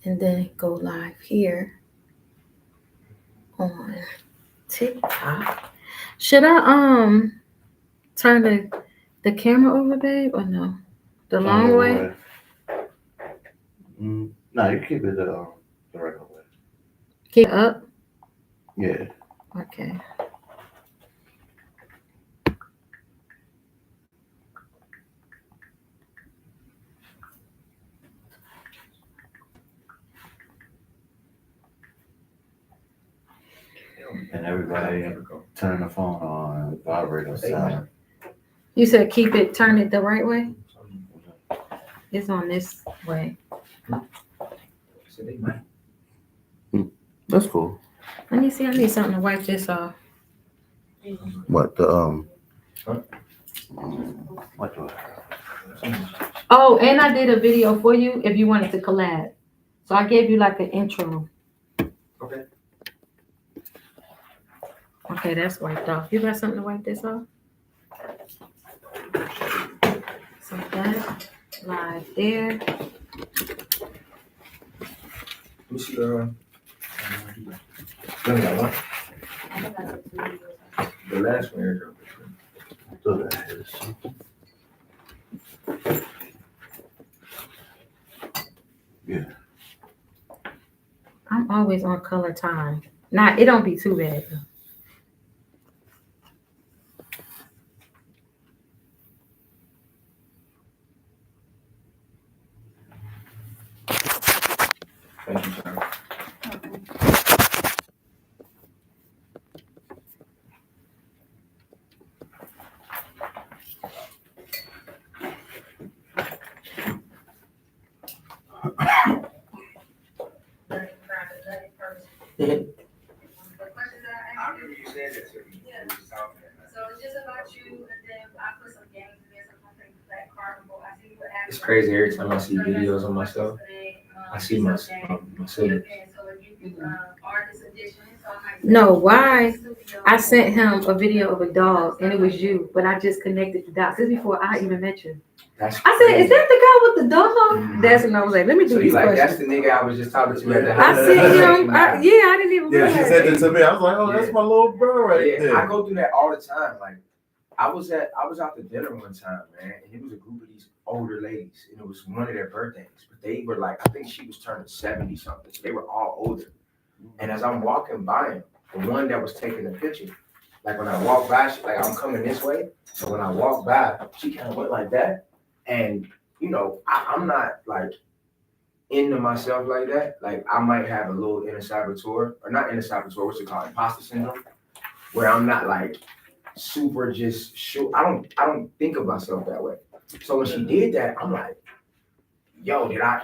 and then go live here on TikTok. Should I turn the camera over, babe, or no? The long way? No, you keep it the regular way. Keep it up? Yeah. Okay. And everybody turn the phone on vibrate or silent. You said turn it the right way? It's on this way. That's cool. Let me see. I need something to wipe this off. What the what do I have? Oh, and I did a video for you if you wanted to collab. So I gave you like an intro. Okay. Okay, that's wiped off. You got something to wipe this off? So that live there. Let me see let me got one. The last one here. So that is. Yeah. I'm always on color time. It don't be too bad though. Thank you, sir. I remember you said that to me. Yeah. So it's just about you, and then I put some games in there, so I think that card will go. I see what It's crazy every time I see videos of myself. I see myself. No, why? I sent him a video of a dog, and it was you, but I just connected the dots. This is before I even met you. That's I said, "Is that the guy with the dog?" Mhm. That's when I was like, "Let me do so you these like questions." that's the nigga I was just talking to at the I house. seen him. I didn't even Yeah, realize. she said that to me. I was like, oh, that's my little bro right Yeah, there. I go through that all the time. Like I was out to dinner one time, man, and it was a group of these older ladies, and it was one of their birthdays. But they were like, I think she was turning 70 something, so they were all older. And as I'm walking by him, the one that was taking the picture, like when I walk by, like I'm coming this way, so when I walk by, she kind of went like that, and you know, I'm not like into myself like that. Like I might have a little inner saboteur, or not inner saboteur, what's it called, imposter syndrome, where I'm not like super just sure. I don't think of myself that way. So when she did that, I'm like, yo, did I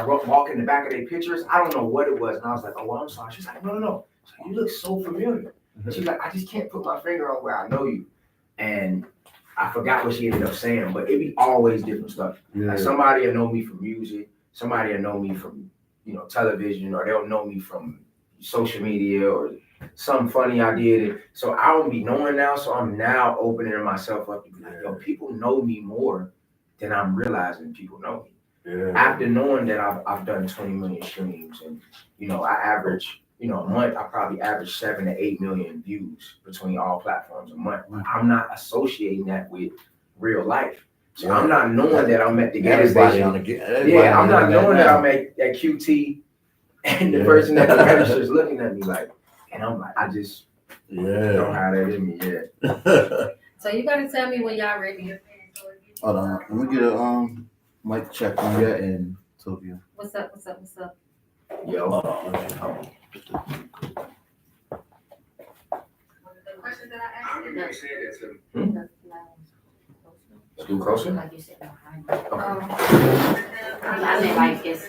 walk in the back of their pictures? I don't know what it was. And I was like, oh, well, I'm sorry. She's like, no. She's like, you look so familiar. And she's like, I just can't put my finger on where I know you. And I forgot what she ended up saying, but it be always different stuff. Yeah. Like somebody will know me from music, somebody will know me from, television, or they'll know me from social media or something funny I did. So I don't be knowing now. So I'm now opening myself up to be like, yo, people know me more than I'm realizing people know me. Yeah. After knowing that I've done 20 million streams, and I average, a month I probably average 7 to 8 million views between all platforms a month. I'm not associating that with real life. So I'm not knowing that I'm at the gas station. I'm not knowing that I'm at QT and the person at the register is looking at me like, and I'm like, I just don't have that in me yet. So you gotta tell me when y'all ready. Hold on, let me get a mic check on you and Sylvia. What's up? Yo. Hold on, let me The question that I I asked remember you said that to me. Scoot closer? Like you said, behind. I mean, like it's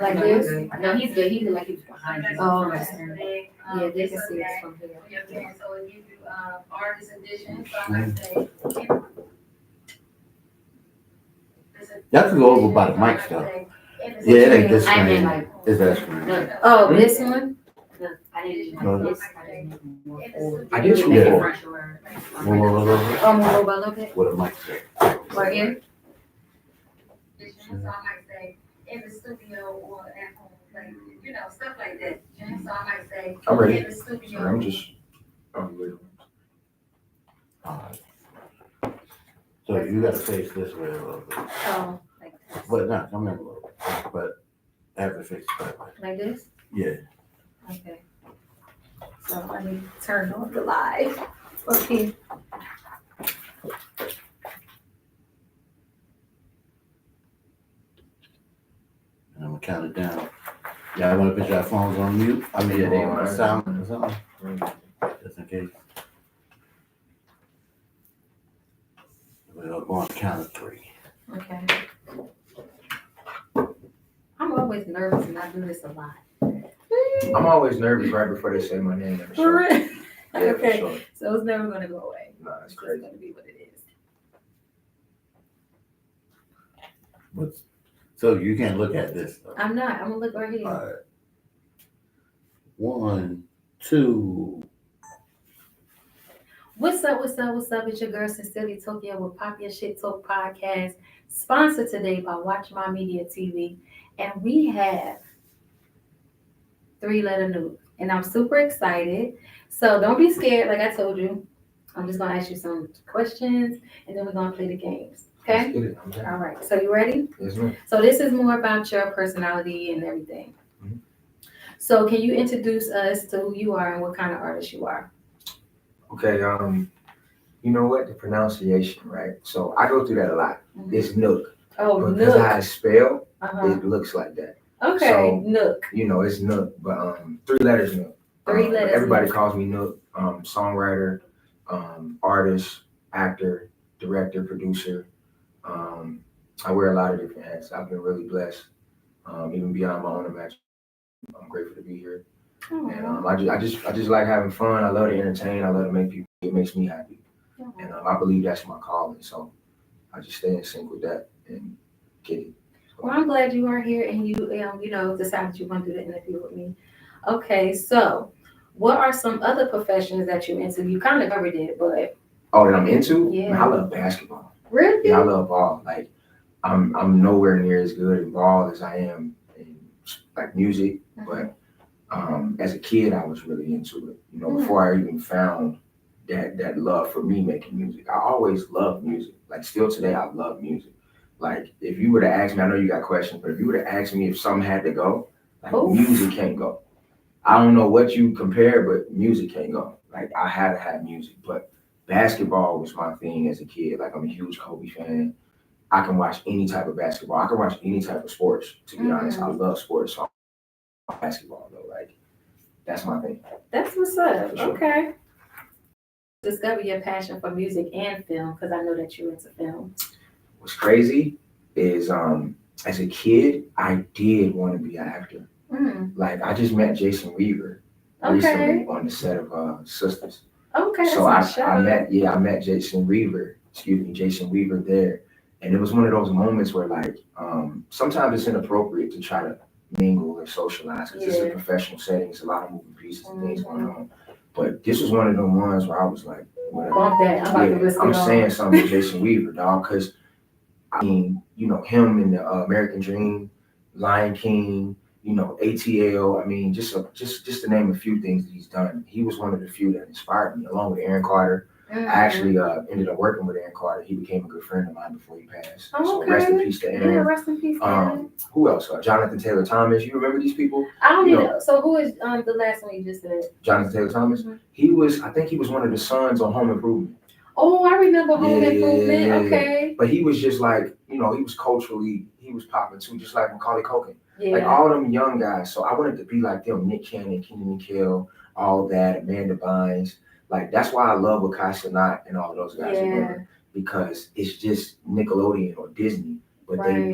like this? No, he's good. He look like he was behind you. Oh, Yeah, they can see it from here. So if you do artist edition, so I might say. Y'all can go over by the mic stuff. Yeah, it ain't this I mean, screen. like, It's that screen. look, Oh, this one? look, I didn't do No. like this. I just made it more forward. I did Make it Yeah. fresher. Move over a little bit Oh, move over a little bit. with a mic check. Right here? So I might say, in the studio I'm ready. In the studio. I'm just. Wait. Alright. So you gotta face this way a little bit. Oh, like this. But not, come in a little bit. But have to face it that way. Like this? Yeah. Okay. So let me turn on the live. Okay. And I'm gonna count it down. Y'all wanna put your phones on mute? I mean, Yeah, they on are. sound or something, just in case. We'll go on count of 3. Okay. I'm always nervous and I do this a lot. I'm always nervous right before they say my name. For So, real? yeah, for Okay. sure. So it's never gonna go away. Nah, that's It's just crazy. gonna be what it is. So you can't look at this though. I'm not. I'm gonna look right here. Alright. 1, 2. What's up? What's up? What's up? It's your girl Sincerely Tokyo with Pop Your Shit Talk podcast, sponsored today by Watch My Media TV, and we have 3-letter news, and I'm super excited. So don't be scared. Like I told you, I'm just gonna ask you some questions, and then we're gonna play the games. Let's Okay? get it. I'm down. All right. So you ready? Yes, ma'am. So this is more about your personality and everything. Mhm. So can you introduce us to who you are and what kind of artist you are? Okay. You know what? The pronunciation, right? So I go through that a lot. It's Nook. Oh, Because how Nook. it's spelled, Uh-huh. it looks like that. Okay, So- Nook. You know, it's Nook, but 3 letters Nook. 3 But letters. everybody Nook. calls me Nook. Songwriter, artist, actor, director, producer. I wear a lot of different hats. I've been really blessed, even beyond my own imagination. I'm grateful to be here, and I just like having fun. I love to entertain. I love to make people. It makes me happy, and I believe that's my calling. So I just stay in sync with that and get it. Well, I'm glad you are here and you decided you want to do the interview with me. Okay, so what are some other professions that you're into? You kind of covered it, but Oh, that I'm into? Yeah. Man, I love basketball. really? Yeah, I love ball. Like I'm nowhere near as good in ball as I am in like music, but as a kid I was really into it. You know, before I even found that love for me making music. I always loved music. Like still today I love music. Like if you were to ask me, I know you got questions, but if you were to ask me if something had to go, like Oh. music can't go. I don't know what you compare, but music can't go. Like I had to have music, but basketball was my thing as a kid. Like I'm a huge Kobe fan. I can watch any type of basketball. I can watch any type of sports. To be honest, I love sports. So basketball though, like that's my thing. That's what's up. For sure. Okay. Discover your passion for music and film, because I know that you're into film. What's crazy is as a kid, I did want to be an actor. Like I just met Jason Weaver recently on the set of Sisters. Okay, that's So my I show. met Jason Weaver there. And it was one of those moments where like sometimes it's inappropriate to try to mingle or socialize because it's a Yeah. professional setting. It's a lot of moving pieces and things going on. But this was one of them ones where I was like, whatever. Bump that. I'm about to Yeah, risk I'm it all. saying something to Jason Weaver, dog, because I mean, you know, him in the American Dream, Lion King, you know, ATL. I mean, just to name a few things that he's done. He was one of the few that inspired me, along with Aaron Carter. I actually ended up working with Aaron Carter. He became a good friend of mine before he passed. Oh, So okay. rest in peace to Yeah, Aaron. rest in peace, Aaron. Who else? Jonathan Taylor Thomas. You remember these people? I don't you even know- know. So who is the last one you just said? Jonathan Taylor Thomas. Mhm. I think he was one of the sons on Home Improvement. Oh, I remember Home Yeah. Improvement. Okay. But he was just like, you know, he was popping too, just like Macaulay Culkin. Like Yeah. all them young guys. So I wanted to be like them, Nick Cannon, Kenan Kel, all that, Amanda Bynes. Like that's why I love what Kai Cenat and all of those guys are Yeah. doing, because it's just Nickelodeon or Disney, but Right.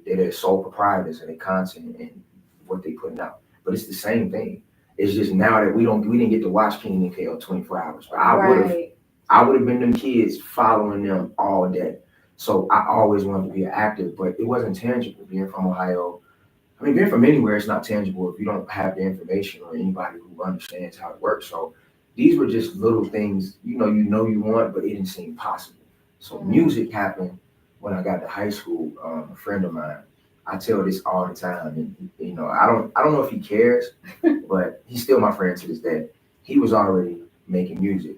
they're their sole proprietors of their content and what they putting out. But it's the same thing. It's just now that we didn't get to watch Kenan and Kel 24 hours, but I would have been them kids following them all day. So I always wanted to be an actor, but it wasn't tangible. Being from Ohio, I mean, being from anywhere, it's not tangible if you don't have the information or anybody who understands how it works. So these were just little things, you you want, but it didn't seem possible. So Mhm. music happened when I got to high school. A friend of mine, I tell this all the time, and you know, I don't know if he cares, but he's still my friend to this day. He was already making music,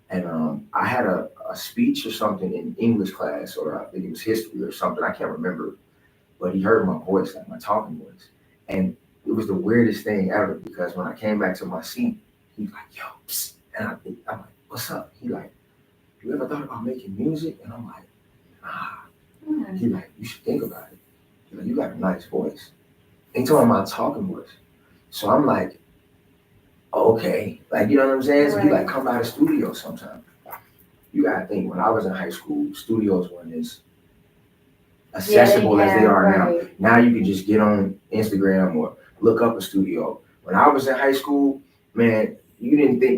and I had a speech or something in English class, or I think it was history or something. I can't remember, but he heard my voice, like my talking voice, and it was the weirdest thing ever because when I came back to my seat, he was like, "Yo," psst. And I'm like, "What's up?" He like, "You ever thought about making music?" And I'm like, "Nah." He like, "You should think about it. He like, you got a nice voice." And he told me my talking voice. So I'm like, okay, like you know what I'm saying? So he like come by the studio sometime. You gotta think when I was in high school, studios weren't as accessible as they are now. Now you can just get on Instagram or look up a studio. When I was in high school, man, you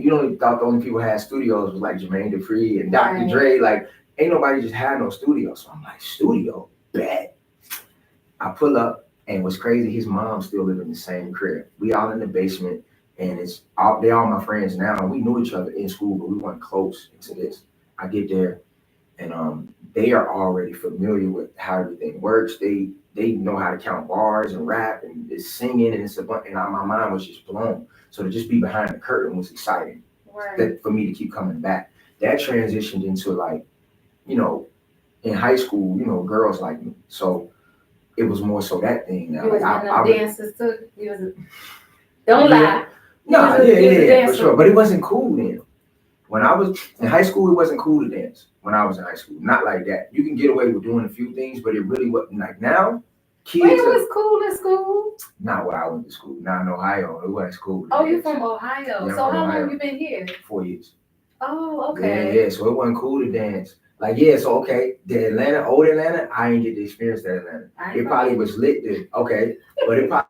don't thought the only people who had studios was like Jermaine Dupri and Dr. Dre. Like, ain't nobody just had no studio. So I'm like, studio, bet. I pull up, and what's crazy, his mom still live in the same crib. We all in the basement, and they all my friends now. And we knew each other in school, but we weren't close into this. I get there, and they are already familiar with how everything works. They know how to count bars and rap and it's singing, and it's a bunch. And my mind was just blown. So to just be behind the curtain was exciting. That for me to keep coming back. That transitioned into like, you know, in high school, you know, girls like me. So it was more so that thing now. You was Like, in them dances too. Don't lie. No, yeah, for sure. But it wasn't cool then. When I was in high school, it wasn't cool to dance. When I was in high school, not like that. You can get away with doing a few things, but it really wasn't like now. Kids, it was cool in school. Not where I went to school. Not in Ohio. It wasn't cool. Oh, you from Ohio? Yeah, so how Ohio. long you been here? 4 years. Oh, okay. Yeah. So it wasn't cool to dance. Like, yeah, so okay, the old Atlanta, I didn't get to experience that Atlanta. It probably was lit then, okay, but it probably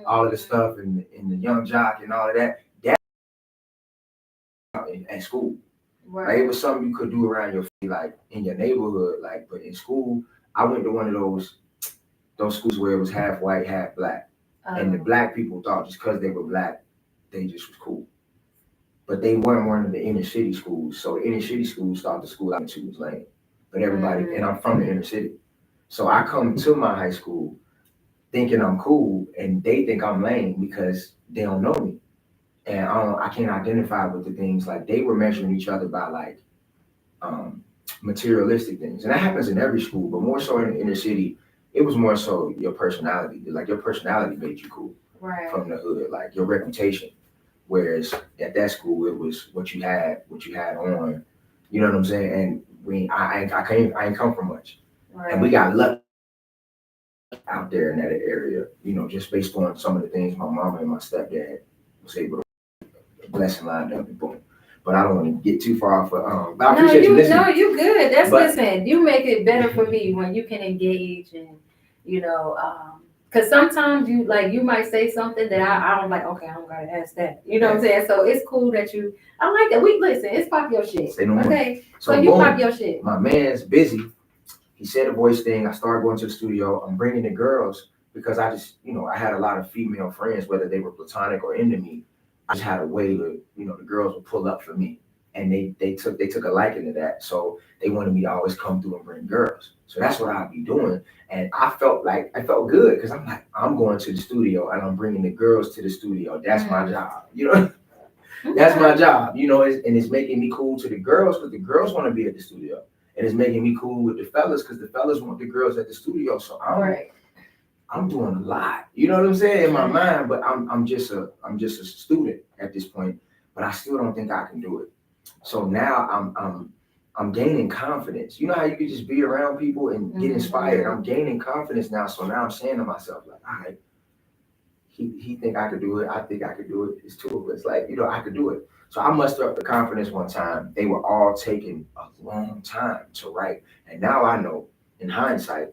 all of the stuff and the young jock and all of that at school. Right. Like, it was something you could do around your like in your neighborhood, like, but in school, I went to one of those schools where it was half white, half black. And the black people thought just because they were black, they just was cool. But they weren't one of the inner city schools. So the inner city schools thought the school I went to was lame. But everybody, and I'm from the inner city. So I come to my high school thinking I'm cool, and they think I'm lame because they don't know me. And I can't identify with the things. Like, they were measuring each other by like materialistic things. And that happens in every school, but more so in the inner city, it was more so your personality. Like, your personality made you cool from the hood, like your reputation. Whereas at that school, it was what you had on. You know what I'm saying? And I ain't come from much. Right. And we got lucky out there in that area, you know, just based on some of the things my mama and my stepdad was able to bless and line up and boom. But I don't want to get too far off of, but I appreciate you listening. No, you good. Listen, you make it better for me when you can engage and, you know, because sometimes you might say something that I don't like, okay, I don't gotta ask that. You know what I'm saying? So it's cool that I like that. It's pop your shit. Say no more. Okay. So you pop your shit. My man's busy. He said a voice thing. I started going to the studio. I'm bringing the girls because I just, you know, I had a lot of female friends, whether they were platonic or into me. I just had a way to, you know, the girls would pull up for me, and they took a liking to that. So they wanted me to always come through and bring girls. So that's what I'd be doing. And I felt good because I'm like, I'm going to the studio and I'm bringing the girls to the studio. That's my job. You know, that's my job, you know, and it's making me cool to the girls because the girls want to be at the studio. And it's making me cool with the fellas because the fellas want the girls at the studio. So I'm doing a lot. You know what I'm saying? In my mind, but I'm just a student at this point, but I still don't think I can do it. So now I'm gaining confidence. You know how you can just be around people and get inspired? I'm gaining confidence now. So now I'm saying to myself, like, all right, he think I could do it. I think I could do it. It's two of us. Like, you know, I could do it. So I mustered up the confidence one time. They were all taking a long time to write. And now I know, in hindsight,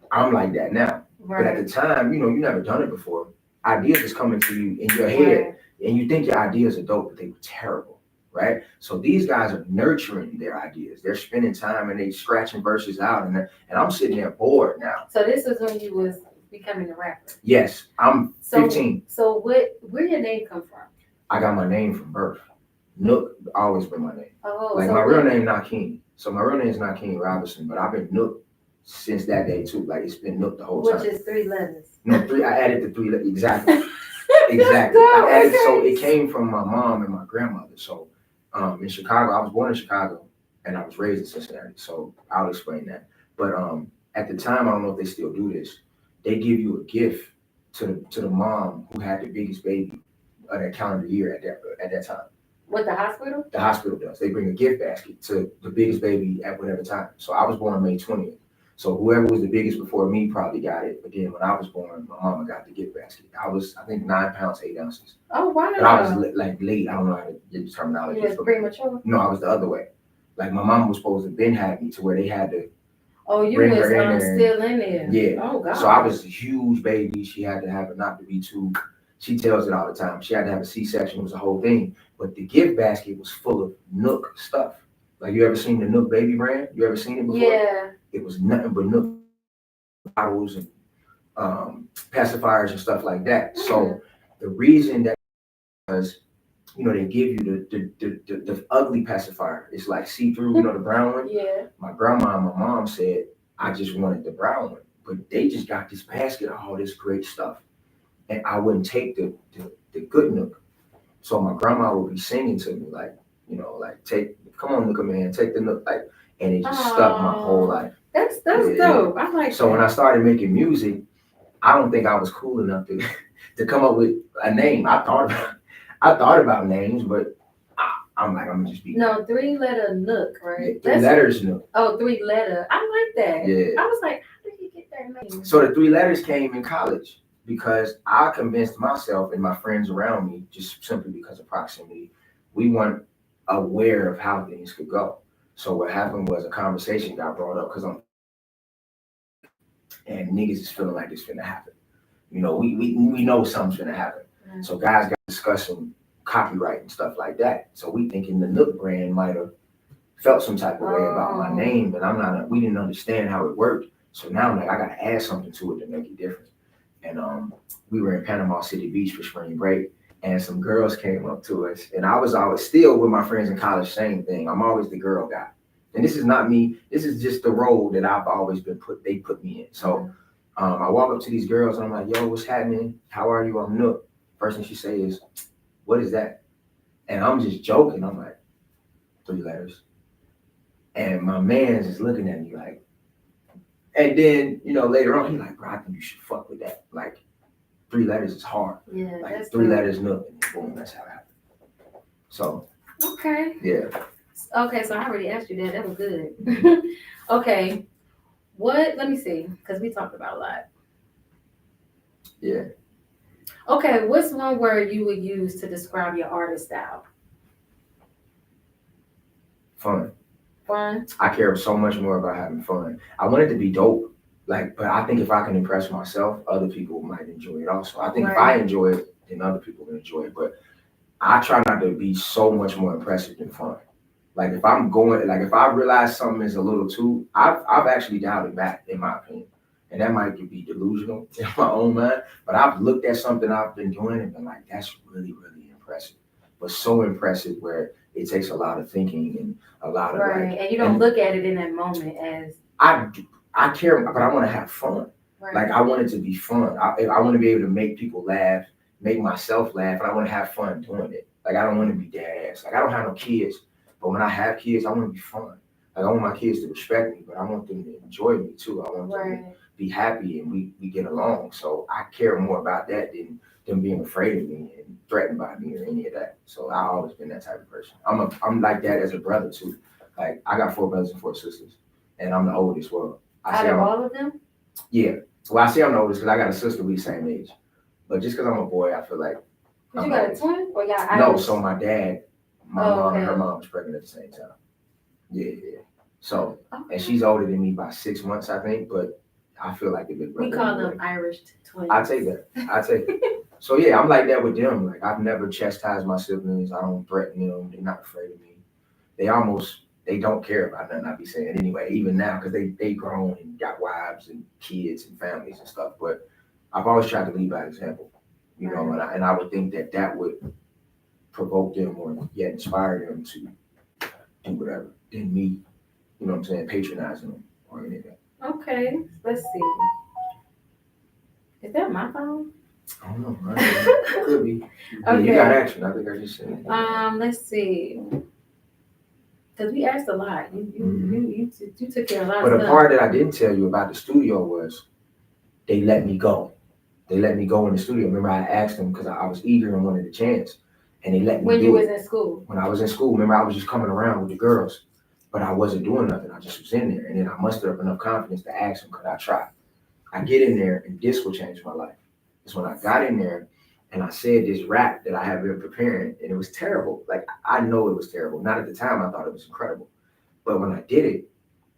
I'm like that now. Right. But at the time, you know, you never done it before. Ideas is coming to you in your head, and you think your ideas are dope, but they were terrible, right? So these guys are nurturing their ideas. They're spending time and they scratching verses out, and I'm sitting there bored now. So this is when you was becoming a rapper? Yes, I'm 15. So where your name come from? I got my name from birth. Nook always been my name. Oh, like, so my real name not King. So my real name is not King Robinson, but I've been Nook since that day too. Like it's been Nook the whole Which time. is 3 letters. No, 3. I added the 3 exactly. That's Exactly. dope, I added, so okay. it came from my mom and my grandmother. So in Chicago, I was born in Chicago and I was raised in Cincinnati. So I'll explain that. But at the time, I don't know if they still do this. They give you a gift to the mom who had the biggest baby of that calendar year at that time. With the hospital? The hospital does. They bring a gift basket to the biggest baby at whatever time. So I was born May 20th. So whoever was the biggest before me probably got it. But then when I was born, my mama got the gift basket. I was, I think, 9 pounds, 8 ounces. Oh, wow. But I was like late. I don't know how to get the terminology. You was premature? No, I was the other way. Like my mom was supposed to been have me to where they had to. Oh, you Bring was her in there. still in there? Yeah. Oh, God. So I was a huge baby. She had to have it not to be too. She tells it all the time. She had to have a C-section. It was a whole thing. But the gift basket was full of Nook stuff. Like you ever seen the Nook baby brand? You ever seen it before? Yeah. It was nothing but Nook bottles and pacifiers and stuff like that. So the reason that was, you know, they give you the ugly pacifier. It's like see-through, you know, the brown one. Yeah. My grandma and my mom said, I just wanted the brown one. But they just got this basket of all this great stuff. And I wouldn't take the good Nook. So my grandma would be singing to me, like, you know, like, come on, Nooka man, take the Nook. Like, and it just stuck my whole life. That's Yeah. dope. I like So that. when I started making music, I don't think I was cool enough to come up with a name. I thought about names, but I'm like, I'm gonna just be. No, 3-letter Nook, right? 3 letters Nook. Oh, 3-letter. I like that. Yeah. I was like, how did he get that name? So the 3 letters came in college because I convinced myself and my friends around me, just simply because of proximity, we weren't aware of how things could go. So what happened was a conversation got brought up because and niggas is feeling like it's finna happen. You know, we know something's finna happen. Mm. So guys got discussing copyright and stuff like that. So we thinking the Nook brand might have felt some type of way about my name, but we didn't understand how it worked. So now I'm like, I gotta add something to it to make it different. And we were in Panama City Beach for spring break, and some girls came up to us, and I was always still with my friends in college, same thing. I'm always the girl guy. And this is not me, this is just the role that I've always been they put me in. So I walk up to these girls and I'm like, yo, what's happening? How are you? I'm Nook. First thing she say is, what is that? And I'm just joking. I'm like, 3 letters. And my man's just looking at me like, and then, you know, later on, he's like, bro, I think you should fuck with that. Like, 3 letters is hard. Yeah, Like that's 3 dope. letters Nook, and boom, that's how it happened. So, Okay. yeah. Okay, so I already asked you that. That was good. Okay. Let me see, because we talked about a lot. Yeah. Okay, what's one word you would use to describe your artist style? Fun. Fun? I care so much more about having fun. I want it to be dope. Like, but I think if I can impress myself, other people might enjoy it also. I think if I enjoy it, then other people will enjoy it. But I try not to be so much more impressive than fun. Like if if I realize something is a little too, I've actually dialed it back in my opinion. And that might be delusional in my own mind, but I've looked at something I've been doing and been like, that's really, really impressive. But so impressive where it takes a lot of thinking and a lot of Right, and you don't look at it in that moment as. I care, but I want to have fun. Right. Like I want it to be fun. I want to be able to make people laugh, make myself laugh, and I want to have fun doing it. Like I don't want to be dead ass. Like I don't have no kids, but when I have kids, I want to be fun. Like I want my kids to respect me, but I want them to enjoy me too. I want them to be happy and we get along. So I care more about that than them being afraid of me and threatened by me or any of that. So I've always been that type of person. I'm like that as a brother too. Like I got 4 brothers and 4 sisters, and I'm the oldest. Well, Out of all of them? Yeah. Well, I say I'm the oldest because I got a sister we the same age. But just because I'm a boy, I feel like. But you got a twin or y'all? No, so my dad, my mom, and her okay. mom was pregnant at the same time. Yeah. So, and she's older than me by 6 months, I think, but I feel like the big brother. We call them Irish twins. I take that. So yeah, I'm like that with them. Like I've never chastised my siblings. I don't threaten them. They're not afraid of me. They don't care about nothing I be saying anyway, even now, because they grown and got wives and kids and families and stuff. But I've always tried to lead by example, you know, and I would think that would provoke them or inspire them to do whatever than me, you know what I'm saying, patronizing them or any of that. Okay, let's see. Is that my phone? I don't know. Could be. Yeah, you Okay. got action. I think I just said it. Let's see. Because we asked a lot. You took care of a lot But of the stuff. part that I didn't tell you about the studio was they let me go. They let me go in the studio. Remember, I asked them because I was eager and wanted a chance, and they let me When do you it. was in school. When I was in school, remember, I was just coming around with the girls, but I wasn't doing nothing. I just was in there, and then I mustered up enough confidence to ask them, could I try? I get in there, and this will change my life. It's when I got in there, and I said this rap that I had been preparing, and it was terrible. Like, I know it was terrible. Not at the time, I thought it was incredible. But when I did it,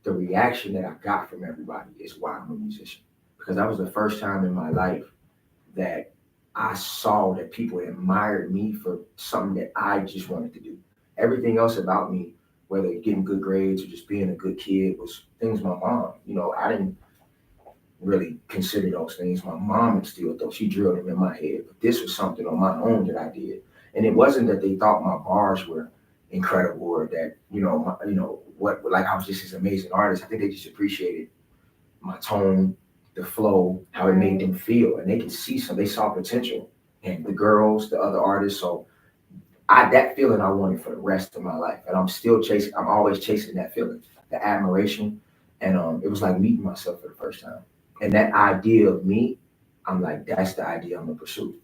the reaction that I got from everybody is why I'm a musician. Because that was the first time in my life that I saw that people admired me for something that I just wanted to do. Everything else about me, whether getting good grades or just being a good kid, was things my mom. I didn't really consider those things. My mom instilled those. She drilled them in my head. But this was something on my own that I did. And it wasn't that they thought my bars were incredible or that, like I was just this amazing artist. I think they just appreciated my tone, the flow, how it made them feel. And they saw potential in the girls, the other artists. So that feeling I wanted for the rest of my life. And I'm always chasing that feeling, the admiration. And it was like meeting myself for the first time. And that idea of me, I'm like, that's the idea I'm gonna pursue.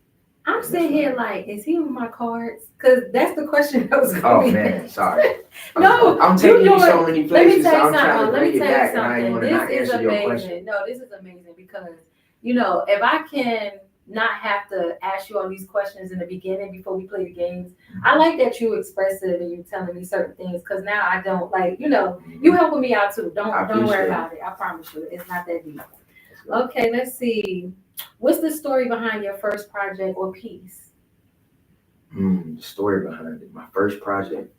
I'm sitting here like, is he on my cards? Because that's the question that was going to Oh be. man, sorry. No, I'm taking you doing- so many Let me places. tell So you I'm trying to something. Let bring me it tell you back, and I ain't something. want to not This is answer your question. amazing. No, this is amazing because, if I can not have to ask you all these questions in the beginning before we play the games, I like that you expressive and you telling me certain things because now I don't you helping me out too. I Don't appreciate worry it. about it. I promise you, it's not that deep. Okay, let's see. What's the story behind your first project or piece? The story behind it. My first project.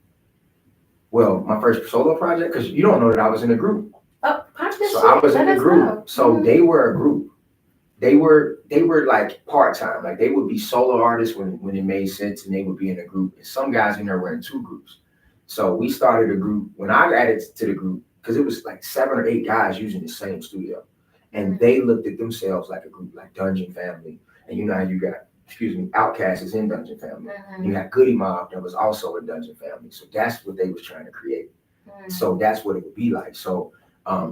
Well, my first solo project, because you don't know that I was in a group. Oh, pop this So shit. I was in Let a us group. know. So Mhm. they were a group. They were like part-time. Like they would be solo artists when it made sense, and they would be in a group. And some guys in there were in two groups. So we started a group when I added to the group, because it was like 7 or 8 guys using the same studio. And they looked at themselves like a group, like Dungeon Family. And you know how you got, Outkast is in Dungeon Family. You got Goody Mob that was also a Dungeon Family. So that's what they was trying to create. So that's what it would be like. So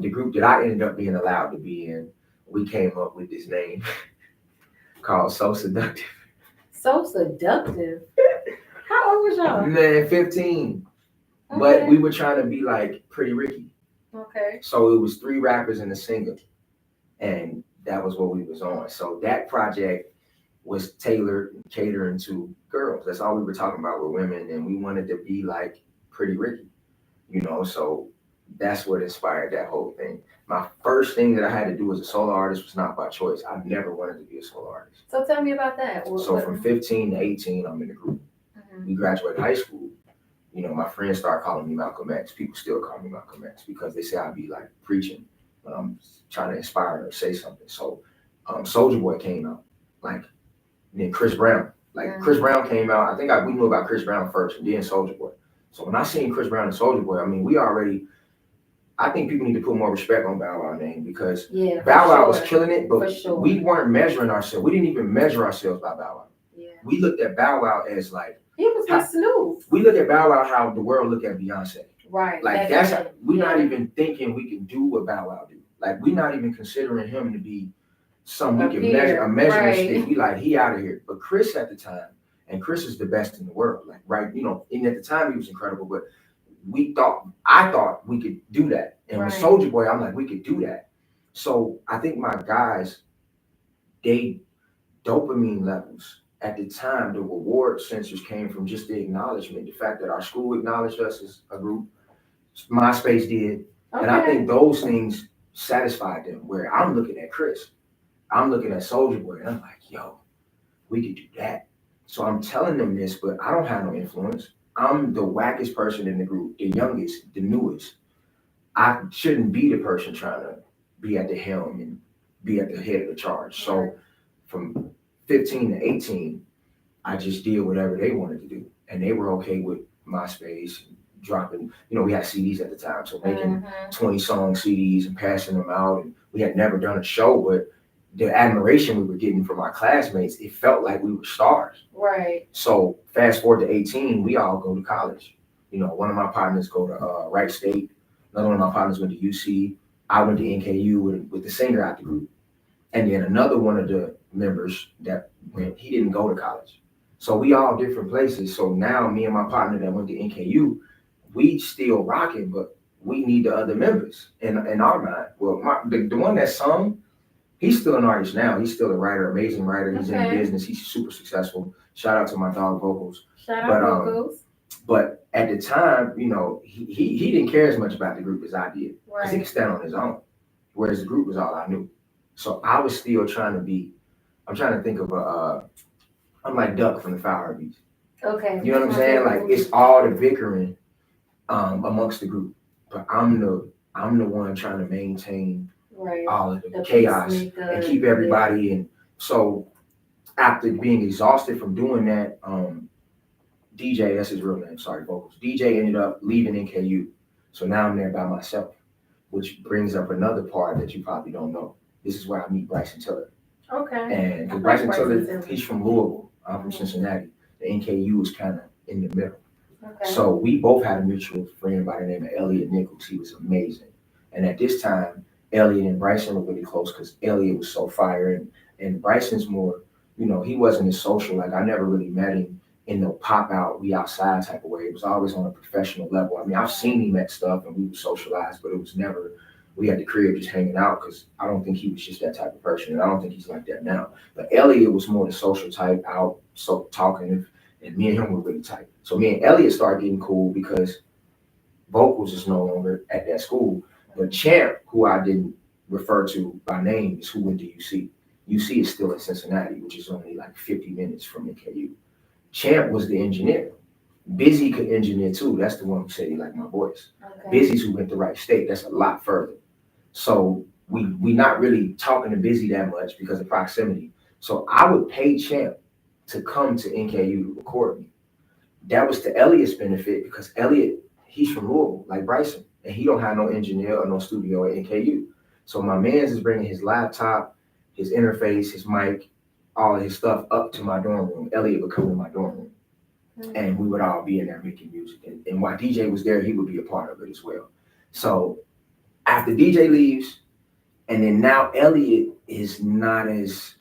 the group that I ended up being allowed to be in, we came up with this name called So Seductive. So seductive. How old was y'all? Man, 15. Okay. But we were trying to be like Pretty Ricky. Okay. So it was 3 rappers and a singer. And that was what we was on. So that project was tailored and catering to girls. That's all we were talking about with women. And we wanted to be like Pretty Ricky, so that's what inspired that whole thing. My first thing that I had to do as a solo artist was not by choice. I've never wanted to be a solo artist. So tell me about that. So from 15 to 18, I'm in the group. We graduated high school. My friends start calling me Malcolm X. People still call me Malcolm X because they say I be like preaching when I'm trying to inspire or say something. So Soulja Boy came out, and then Chris Brown. Chris Brown came out. I think we knew about Chris Brown first and then Soulja Boy. So when I seen Chris Brown and Soulja Boy, I think people need to put more respect on Bow Wow name because Bow Wow was killing it, but we weren't measuring ourselves. We didn't even measure ourselves by Bow Wow. Yeah. We looked at Bow Wow as like, he was with Snoop. we look at Bow Wow how the world look at Beyonce. Right. Like we're not even thinking we can do what Bow Wow do. Like we're not even considering him to be something we can measure, a measuring stick. We like, he out of here. But Chris at the time, and Chris is the best in the world. And at the time he was incredible, but I thought we could do that. And with Soulja Boy, I'm like, we could do that. So I think my guys, they dopamine levels at the time, the reward sensors came from just the acknowledgement, the fact that our school acknowledged us as a group, MySpace did. Okay. And I think those things satisfied them, where I'm looking at Chris, I'm looking at Soulja Boy, and I'm like, yo, we could do that. So I'm telling them this, but I don't have no influence. I'm the wackest person in the group, the youngest, the newest. I shouldn't be the person trying to be at the helm and be at the head of the charge. So from 15 to 18, I just did whatever they wanted to do. And they were okay with MySpace, dropping, we had CDs at the time, so making Mhm. 20 song CDs and passing them out. And we had never done a show, but the admiration we were getting from our classmates, it felt like we were stars. Right. So fast forward to 18, we all go to college. One of my partners go to Wright State. Another one of my partners went to UC. I went to NKU with the singer out the group. And then another one of the members that went, he didn't go to college. So we all different places. So now me and my partner that went to NKU, we still rocking, but we need the other members in our mind. Well, the one that sung, he's still an artist now. He's still a writer, amazing writer. He's in Okay. business. He's super successful. Shout out to my dog Vocals. Shout But, out vocals. But at the time, he didn't care as much about the group as I did. Because he Right. could stand on his own. Whereas the group was all I knew. So I was still trying to think of I'm like Duck from the Foul Heartbeats. Okay. You know what I'm saying? Like it's all the bickering amongst the group. But I'm the one trying to maintain right. all of the The chaos peacemaker, and keep everybody in. So after being exhausted from doing that, DJ, that's his real name, sorry, Vocals. DJ ended up leaving NKU. So now I'm there by myself, which brings up another part that you probably don't know. This is where I meet Bryson Tiller. Okay. And I like Bryson Bryson Tiller, Tiller. he's from Louisville. I'm from Cincinnati. The NKU is kind of in the middle. Okay. So we both had a mutual friend by the name of Elliot Nichols. He was amazing. And at this time, Elliot and Bryson were really close because Elliot was so fire. And Bryson's more, he wasn't as social. Like I never really met him in the pop out, we outside type of way. It was always on a professional level. I mean, I've seen him at stuff and we would socialize, but it was never, we had the crib just hanging out because I don't think he was just that type of person. And I don't think he's like that now. But Elliot was more the social type, out, so talking, and me and him were really tight. So me and Elliot started getting cool because Vocals is no longer at that school. But Champ, who I didn't refer to by name, is who went to UC. UC is still in Cincinnati, which is only like 50 minutes from NKU. Champ was the engineer. Busy could engineer too. That's the one who said he liked my voice. Okay. Busy's who went to Wright State. That's a lot further. So we not really talking to Busy that much because of proximity. So I would pay Champ to come to NKU to record me. That was to Elliot's benefit because Elliot, he's from Louisville, like Bryson, and he don't have no engineer or no studio at NKU. So my man's is bringing his laptop, his interface, his mic, all of his stuff up to my dorm room. Elliot would come to my dorm room. And we would all be in there making music. And while DJ was there, he would be a part of it as well. So after DJ leaves, and then now Elliot is not as,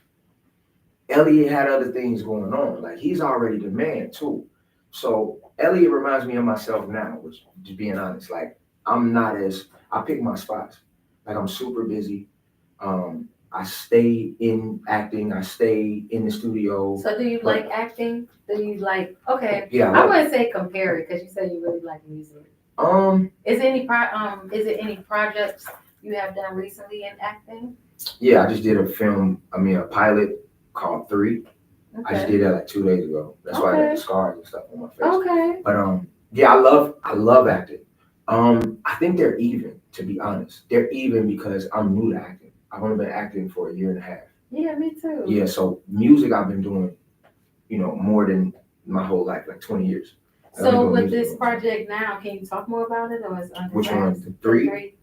Elliot had other things going on. Like he's already the man too. So Elliot reminds me of myself now, which just being honest, like I'm not as, I pick my spots. Like I'm super busy. I stay in acting. I stay in the studio. So do you like acting? Do you like, okay, Yeah. I wouldn't say compare it because you said you really like music. Is it any projects you have done recently in acting? Yeah, I just did a pilot called 3. I just Okay. did that like 2 days ago. That's why I got the scars and stuff on my face. Okay. But yeah, I love acting. I think they're even, to be honest. They're even because I'm new to acting. I've only been acting for a year and a half. Yeah, me too. Yeah, so music I've been doing, more than my whole life, like 20 years. I've been So doing with music this for a long time. project now, can you talk more about it or is it under Which wraps? one? The 3?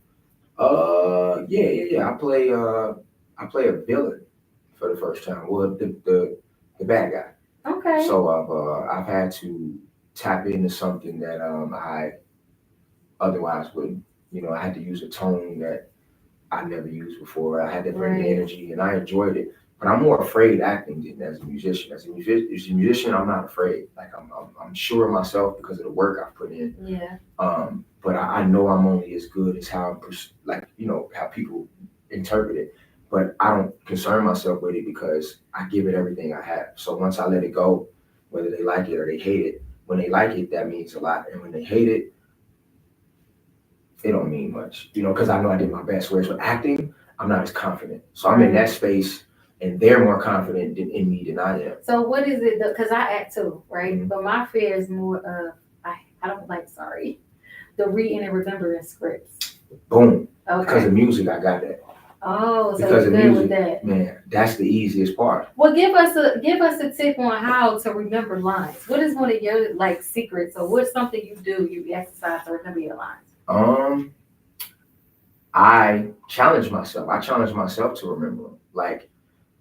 Yeah. I play a villain for the first time. Well, the bad guy. Okay. So I've had to tap into something that I otherwise wouldn't. I had to use a tone that I never used before. I had to bring the Right. energy, and I enjoyed it. But I'm more afraid acting than as a musician. As a musician, I'm not afraid. Like I'm sure of myself because of the work I've put in. Yeah. But I know I'm only as good as how how people interpret it. But I don't concern myself with it because I give it everything I have. So once I let it go, whether they like it or they hate it, when they like it, that means a lot. And when they hate it, it don't mean much, because I know I did my best. Whereas with acting, I'm not as confident. So I'm in that space and they're more confident in me than I am. So what is it? Because I act too, right? Mhm. But my fear is more of I don't like the reading and remembering scripts. Boom. Because Okay. of music, I got that. Oh, so Because you're of good with music, that. man, that's the easiest part. Well, give us a tip on how to remember lines. What is one of your like secrets, or what's something you do you exercise to remember your lines? I challenge myself. I challenge myself to remember them. Like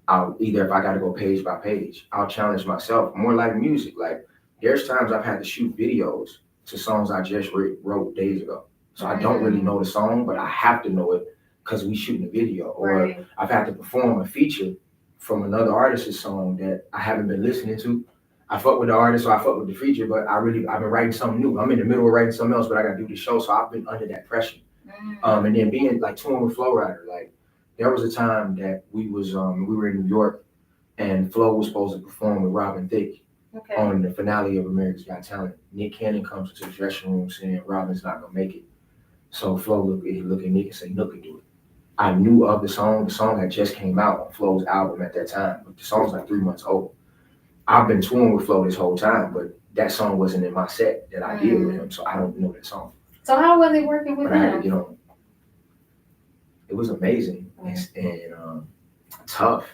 I'll either if I got to go page by page, I'll challenge myself. More like music. Like there's times I've had to shoot videos to songs I just wrote days ago. So I don't really know the song, but I have to know it because we shooting a video. Or Right. I've had to perform a feature from another artist's song that I haven't been listening to. I fuck with the artist or I fuck with the feature, but I've been writing something new. I'm in the middle of writing something else, but I got to do the show. So I've been under that pressure. And then being like touring with Flow Rider, like there was a time that we were in New York and Flo was supposed to perform with Robin Thicke Okay. on the finale of America's Got Talent. Nick Cannon comes into the dressing room saying Robin's not gonna make it. So Flo look at Nick and say, Nook can do it. I knew of the song. The song had just came out on Flo's album at that time, but the song's like 3 months old. I've been touring with Flo this whole time, but that song wasn't in my set that I did with him, so I don't know that song. So how was it working with But I had to him? get on. It was amazing and tough.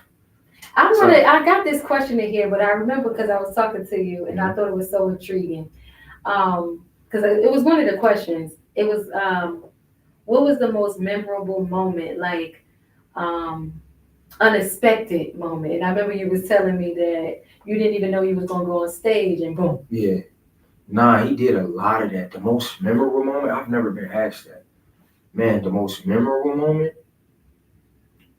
I got this question in here, but I remember because I was talking to you and I thought it was so intriguing. Because it was one of the questions. It was, what was the most memorable moment, like unexpected moment? And I remember you was telling me that you didn't even know you was gonna go on stage and boom. Yeah. Nah, he did a lot of that. The most memorable moment, I've never been asked that. Man, the most memorable moment,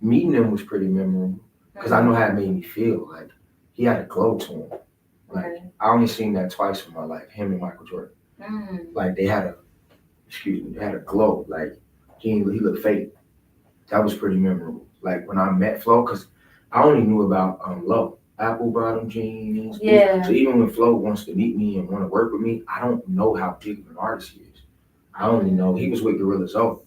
meeting him was pretty memorable. Because I know how it made me feel. Like, he had a glow to him. Like, Right. I only seen that twice in my life, him and Michael Jordan. Like, they had a glow. Like, he looked fake. That was pretty memorable. Like, when I met Flo, because I only knew about Low, apple bottom jeans. Yeah. So even when Flo wants to meet me and want to work with me, I don't know how big of an artist he is. I only know he was with Gorilla Zoe.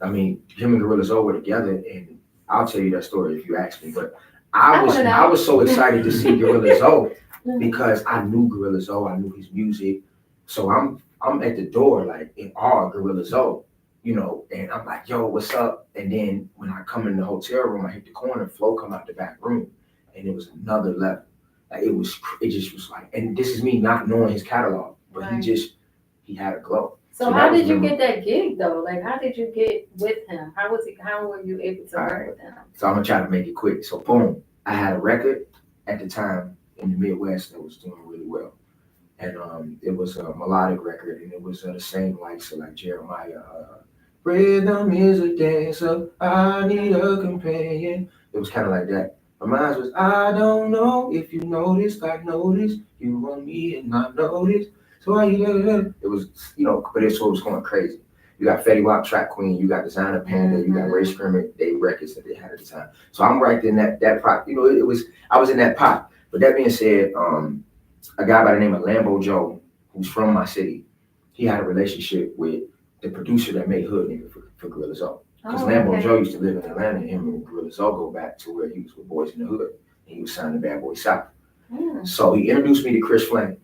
I mean, him and Gorilla Zoe were together, and I'll tell you that story if you ask me. But I was so excited to see Gorilla Zoe because I knew Gorilla Zoe, I knew his music. So I'm at the door like in awe of Gorilla Zoe, you know, and I'm like, yo, what's up? And then when I come in the hotel room, I hit the corner, Flo come out the back room, and it was another level. Like it just was like, and this is me not knowing his catalog, but Right. he had a glow. So how did you get that gig though? Like, how did you get with him? How were you able to work with him? So I'm gonna try to make it quick. So boom, I had a record at the time in the Midwest that was doing really well, and it was a melodic record, and it was the same likes of like Jeremiah. Rhythm is a dancer, I need a companion. It was kind of like that. But mine was, I don't know if you noticed, I noticed you want me and I noticed. So it was, you know, but it was going crazy. You got Fetty Wap, Track Queen, you got Designer Panda, you got Ray Scrimmage, they records that they had at the time. So I'm right in that pot. You know, I was in that pot. But that being said, a guy by the name of Lambo Joe, who's from my city, he had a relationship with the producer that made Hood Nigga for Gorilla Zoe. Because Lambo Joe used to live in Atlanta, and him and Gorilla Zoe go back to where he was with Boys in the Hood, and he was signed to Bad Boy South. So he introduced me to Chris Flame.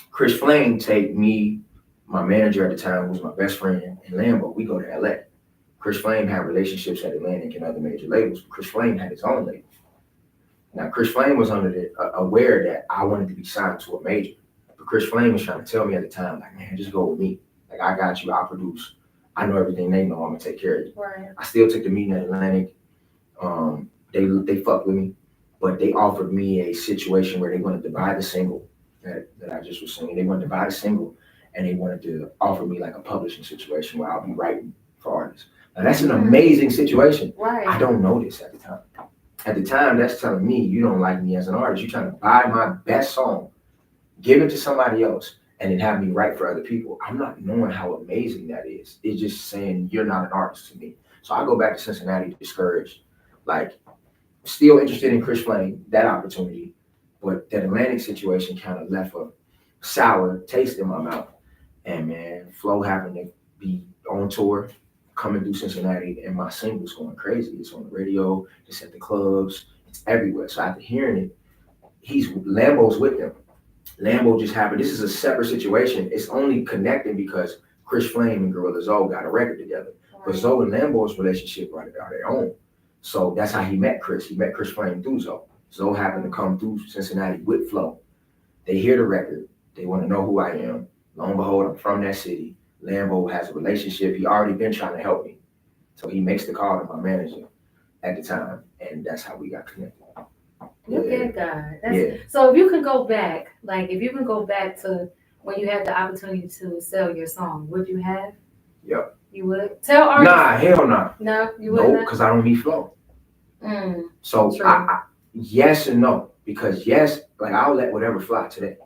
Chris Flame take me, my manager at the time, who was my best friend, and Lambo, we go to LA. Chris Flame had relationships at Atlantic and other major labels, but Chris Flame had his own label. Now, Chris Flame was aware that I wanted to be signed to a major, but Chris Flame was trying to tell me at the time, like, man, just go with me. Like, I got you, I'll produce. I know everything they know, I'm gonna take care of you. Right. I still took the meeting at Atlantic. They fucked with me, but they offered me a situation where they wanted to buy the single that I just was saying. They wanted to buy the single, and they wanted to offer me like a publishing situation where I'll be writing for artists. Now that's an amazing situation. Right. I don't know this at the time. At the time, that's telling me you don't like me as an artist. You're trying to buy my best song, give it to somebody else, and then have me write for other people. I'm not knowing how amazing that is. It's just saying you're not an artist to me. So I go back to Cincinnati discouraged, like still interested in Chris Flame, that opportunity, but that Atlantic situation kind of left a sour taste in my mouth. And man, Flo happened to be on tour, coming through Cincinnati, and my single's going crazy. It's on the radio, it's at the clubs, it's everywhere. So after hearing it, Lambo's with them. Lambo just happened. This is a separate situation. It's only connecting because Chris Flame and Gorilla Zoe got a record together. But Zoe and Lambo's relationship are their own. So that's how he met Chris. He met Chris playing through Zoe. Zoe happened to come through Cincinnati with Flo. They hear the record. They want to know who I am. Lo and behold, I'm from that city. Lambo has a relationship. He already been trying to help me. So he makes the call to my manager at the time, and that's how we got connected. Look Yeah. at God. That's, Yeah. So if you can go back, like if you can go back to when you had the opportunity to sell your song, would you have? Yep. You would? Tell artists. Nah, hell nah. No, you No, wouldn't? because I don't meet Flo. Mm, So True. yes and no, because yes, like I'll let whatever fly today.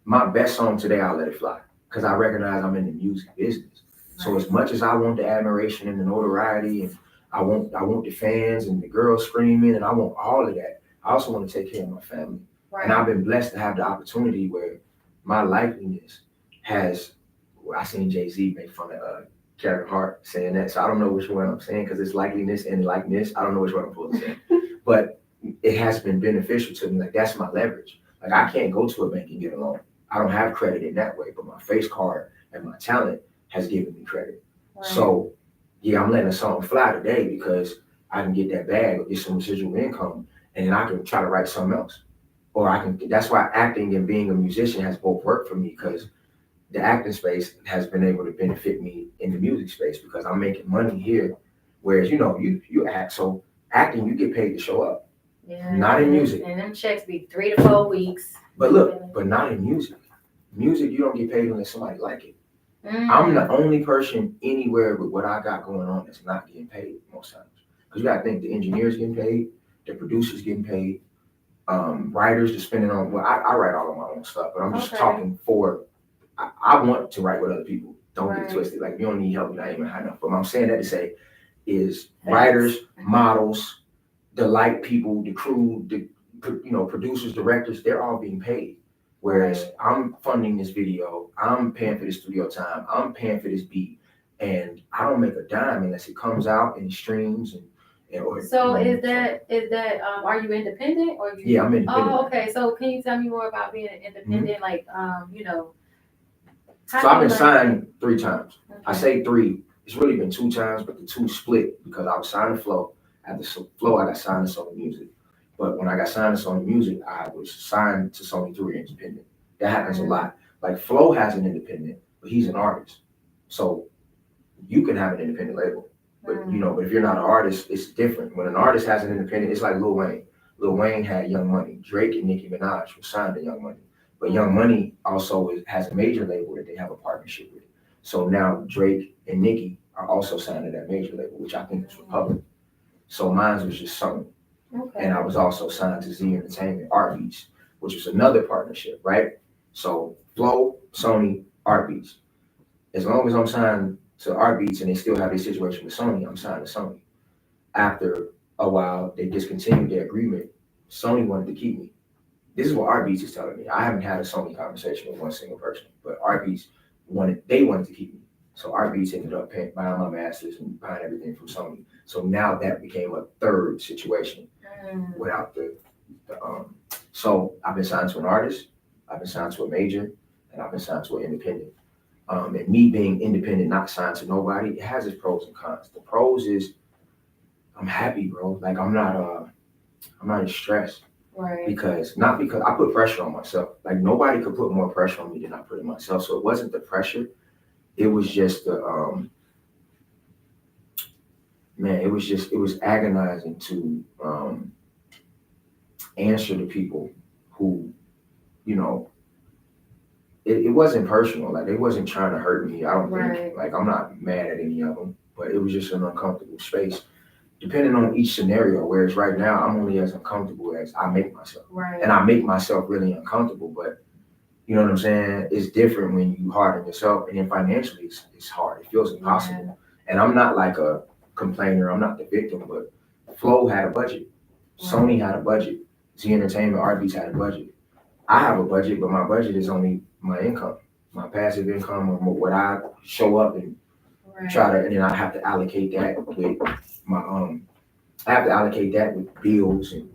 My best song today, I'll let it fly because I recognize I'm in the music business. So as much as I want the admiration and the notoriety, and I want the fans and the girls screaming, and I want all of that, I also want to take care of my family. And I've been blessed to have the opportunity where my likeliness has. Well, I seen Jay-Z make fun of Kevin Hart saying that, so I don't know which one I'm saying because it's likeliness and likeness. I don't know which one I'm supposed to say, but it has been beneficial to me. Like that's my leverage. Like I can't go to a bank and get a loan. I don't have credit in that way, but my face card and my talent has given me credit. Right. So yeah, I'm letting a song fly today because I can get that bag or get some residual income, and then I can try to write something else. Or I can. That's why acting and being a musician has both worked for me because the acting space has been able to benefit me in the music space because I'm making money here, whereas you act. So acting, you get paid to show up. Yeah. Not in music. And them checks be 3 to 4 weeks. But look, but not in music. Music, you don't get paid unless somebody like it. Mm. I'm the only person anywhere with what I got going on that's not getting paid most times. Because you gotta think the engineers getting paid, the producers getting paid, writers just spending on. Well, I write all of my own stuff, but I'm just Okay. talking for. I want to write with other people. Don't Right. get twisted. Like if you don't need help, you're not even high enough. But what I'm saying that to say is Thanks. writers, models, the light people, the crew, the producers, directors, they're all being paid. Whereas Right. I'm funding this video, I'm paying for the studio time, I'm paying for this beat, and I don't make a dime unless it comes out and streams and or. So is that are you independent or you? Yeah, I'm independent. Oh, okay. So can you tell me more about being independent? Like how So I've do been you signed 3 times. I Okay. say 3. It's really been 2 times, but the 2 split because I was signed to Flow. At the Flow, I got signed to Sony Music. But when I got signed to Sony Music, I was signed to Sony through an independent. That happens a lot. Like Flow has an independent, but he's an artist. So you can have an independent label. But but if you're not an artist, it's different. When an artist has an independent, it's like Lil Wayne. Lil Wayne had Young Money. Drake and Nicki Minaj were signed to Young Money. But Young Money also has a major label that they have a partnership with. So now Drake and Nicki are also signed to that major label, which I think is Republic. So mine was just Sony. Okay. And I was also signed to Z Entertainment, Art Beats, which was another partnership, right? So Flow, Sony, Art Beats. As long as I'm signed to Art Beats and they still have a situation with Sony, I'm signed to Sony. After a while, they discontinued their agreement. Sony wanted to keep me. This is what Art Beats is telling me. I haven't had a Sony conversation with one single person, but Art Beats wanted to keep me. So Art Beats ended up buying my masters and buying everything from Sony. So now that became a third situation without the so I've been signed to an artist, I've been signed to a major, and I've been signed to an independent. And me being independent, not signed to nobody, it has its pros and cons. The pros is I'm happy, bro. Like I'm not in stress. Right. Because I put pressure on myself. Like nobody could put more pressure on me than I put on myself. So it wasn't the pressure. It was just the it was agonizing to answer to people who, it wasn't personal. Like they wasn't trying to hurt me. I don't think. Like I'm not mad at any of them, but it was just an uncomfortable space. Depending on each scenario, whereas right now I'm only as uncomfortable as I make myself. Right. And I make myself really uncomfortable, but you know what I'm saying? It's different when you hard on yourself, and then financially it's hard. It feels impossible. Yeah. And I'm not like a complainer, I'm not the victim, but Flow had a budget. Right. Sony had a budget. Z Entertainment, Art Beats had a budget. I have a budget, but my budget is only my income, my passive income, or what I show up and try to, and then I have to allocate that with my I have to allocate that with bills and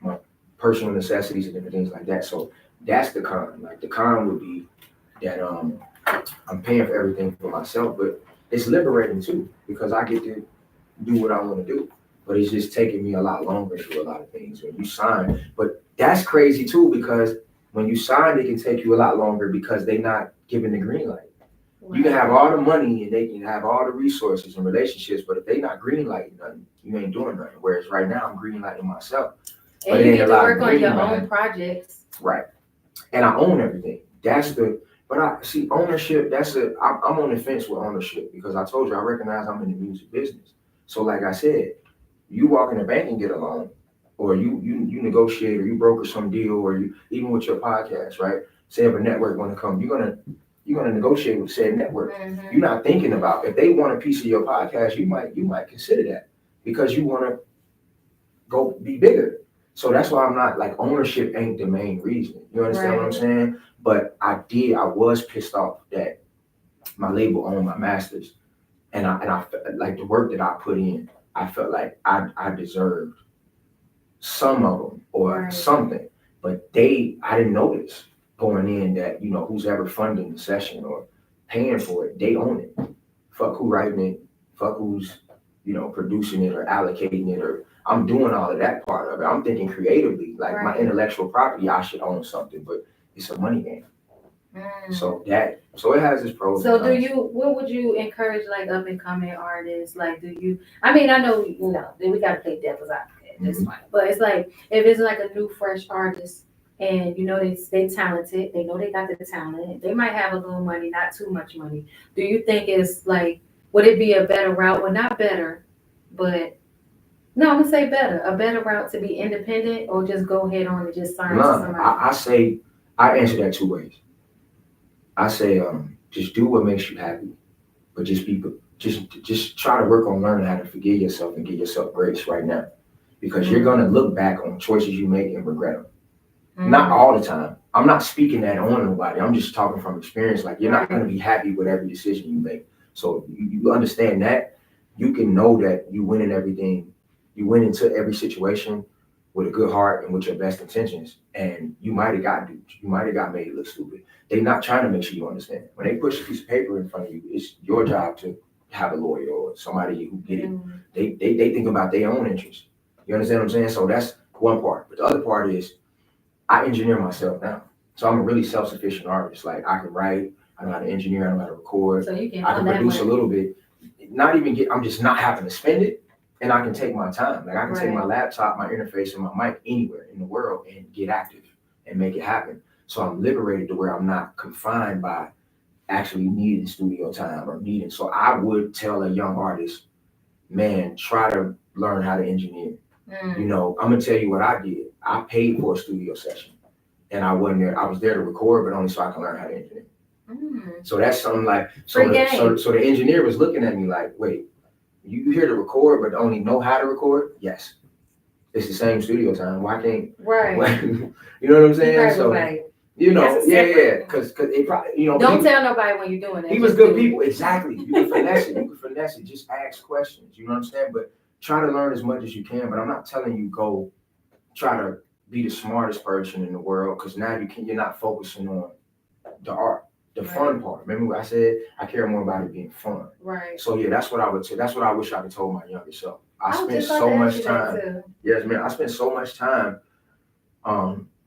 my personal necessities and different things like that. So that's the con. Like the con would be that I'm paying for everything for myself, but it's liberating too because I get to do what I want to do. but it's just taking me a lot longer to do a lot of things when you sign. But that's crazy too, because when you sign, it can take you a lot longer because they're not giving the green light. You can have all the money and they can have all the resources and relationships, but if they not green lighting nothing, you ain't doing nothing. Whereas right now, I'm green lighting myself. And But it you ain't get a to lot of work on green your light. own projects. Right. And I own everything. But I see ownership, I'm on the fence with ownership because I told you, I recognize I'm in the music business. So like I said, you walk in the bank and get a loan, or you negotiate, or you broker some deal, or you, even with your podcast, right? Say if a network want to come, you're gonna negotiate with said network. Mhm. You're not thinking about if they want a piece of your podcast, you might consider that because you want to go be bigger. So that's why I'm not like ownership ain't the main reason. You understand what I'm Right. saying? But I was pissed off that my label owned my masters, and I like the work that I put in. I felt like I deserved some of them or Right. something, but I didn't notice going in that who's ever funding the session or paying for it, they own it. Fuck who writing it, fuck who's producing it or allocating it, or I'm doing all of that part of it. I'm thinking creatively, like my Right. intellectual property, I should own something, but it's a money game. Mm. So it has its pros. So and cons. what would you encourage like up and coming artists? Like, I know, we gotta play devil's advocate at this point, but it's like, if it's like a new fresh artist and they talented, they know they got the talent, they might have a little money, not too much money. Do you think it's like, would it be a better route? Well, not better, but no, I'm gonna say better. A better route to be independent or just go head on and just sign to No, somebody? I say I answer that 2 ways. I say just do what makes you happy, but just try to work on learning how to forgive yourself and give yourself grace right now, because you're gonna look back on choices you make and regret them. Not all the time. I'm not speaking that on nobody. I'm just talking from experience. Like, you're not gonna be happy with every decision you make. So you understand that, you can know that you win in everything. You went into every situation with a good heart and with your best intentions, and you might have got duped. You might have got made look stupid. They're not trying to make sure you understand. When they push a piece of paper in front of you, it's your job to have a lawyer or somebody who get it. They think about their own interest. You understand what I'm saying? So that's one part. But the other part is I engineer myself now. So I'm a really self-sufficient artist. Like, I can write, I know how to engineer, I know how to record, So you can I can own that produce a money. little bit. I'm just not having to spend it, and I can take my time. Like, I can take my laptop, my interface, and my mic anywhere in the world and get active and make it happen. So I'm liberated to where I'm not confined by actually needing studio time or needing. So I would tell a young artist, man, try to learn how to engineer. I'm gonna tell you what I did. I paid for a studio session, and I wasn't there. I was there to record, but only so I can learn how to engineer. So that's something like, so the engineer was looking at me like, wait, you here to record but only know how to record? Yes. It's the same studio time. Why can't? Right. You know what I'm saying? So Right. because it probably Don't tell nobody when you're doing it. He was good people. Exactly. You can finesse it. You can finesse it. Just ask questions. You know what I'm saying? But try to learn as much as you can. But I'm not telling you go try to be the smartest person in the world, because now you're not focusing on the art, the fun part. Remember what I said? I care more about it being fun. Right. So yeah, that's what I would say. That's what I wish I could tell my younger self. I spent just about so to much ask you that time. too. Yes, man. I spent so much time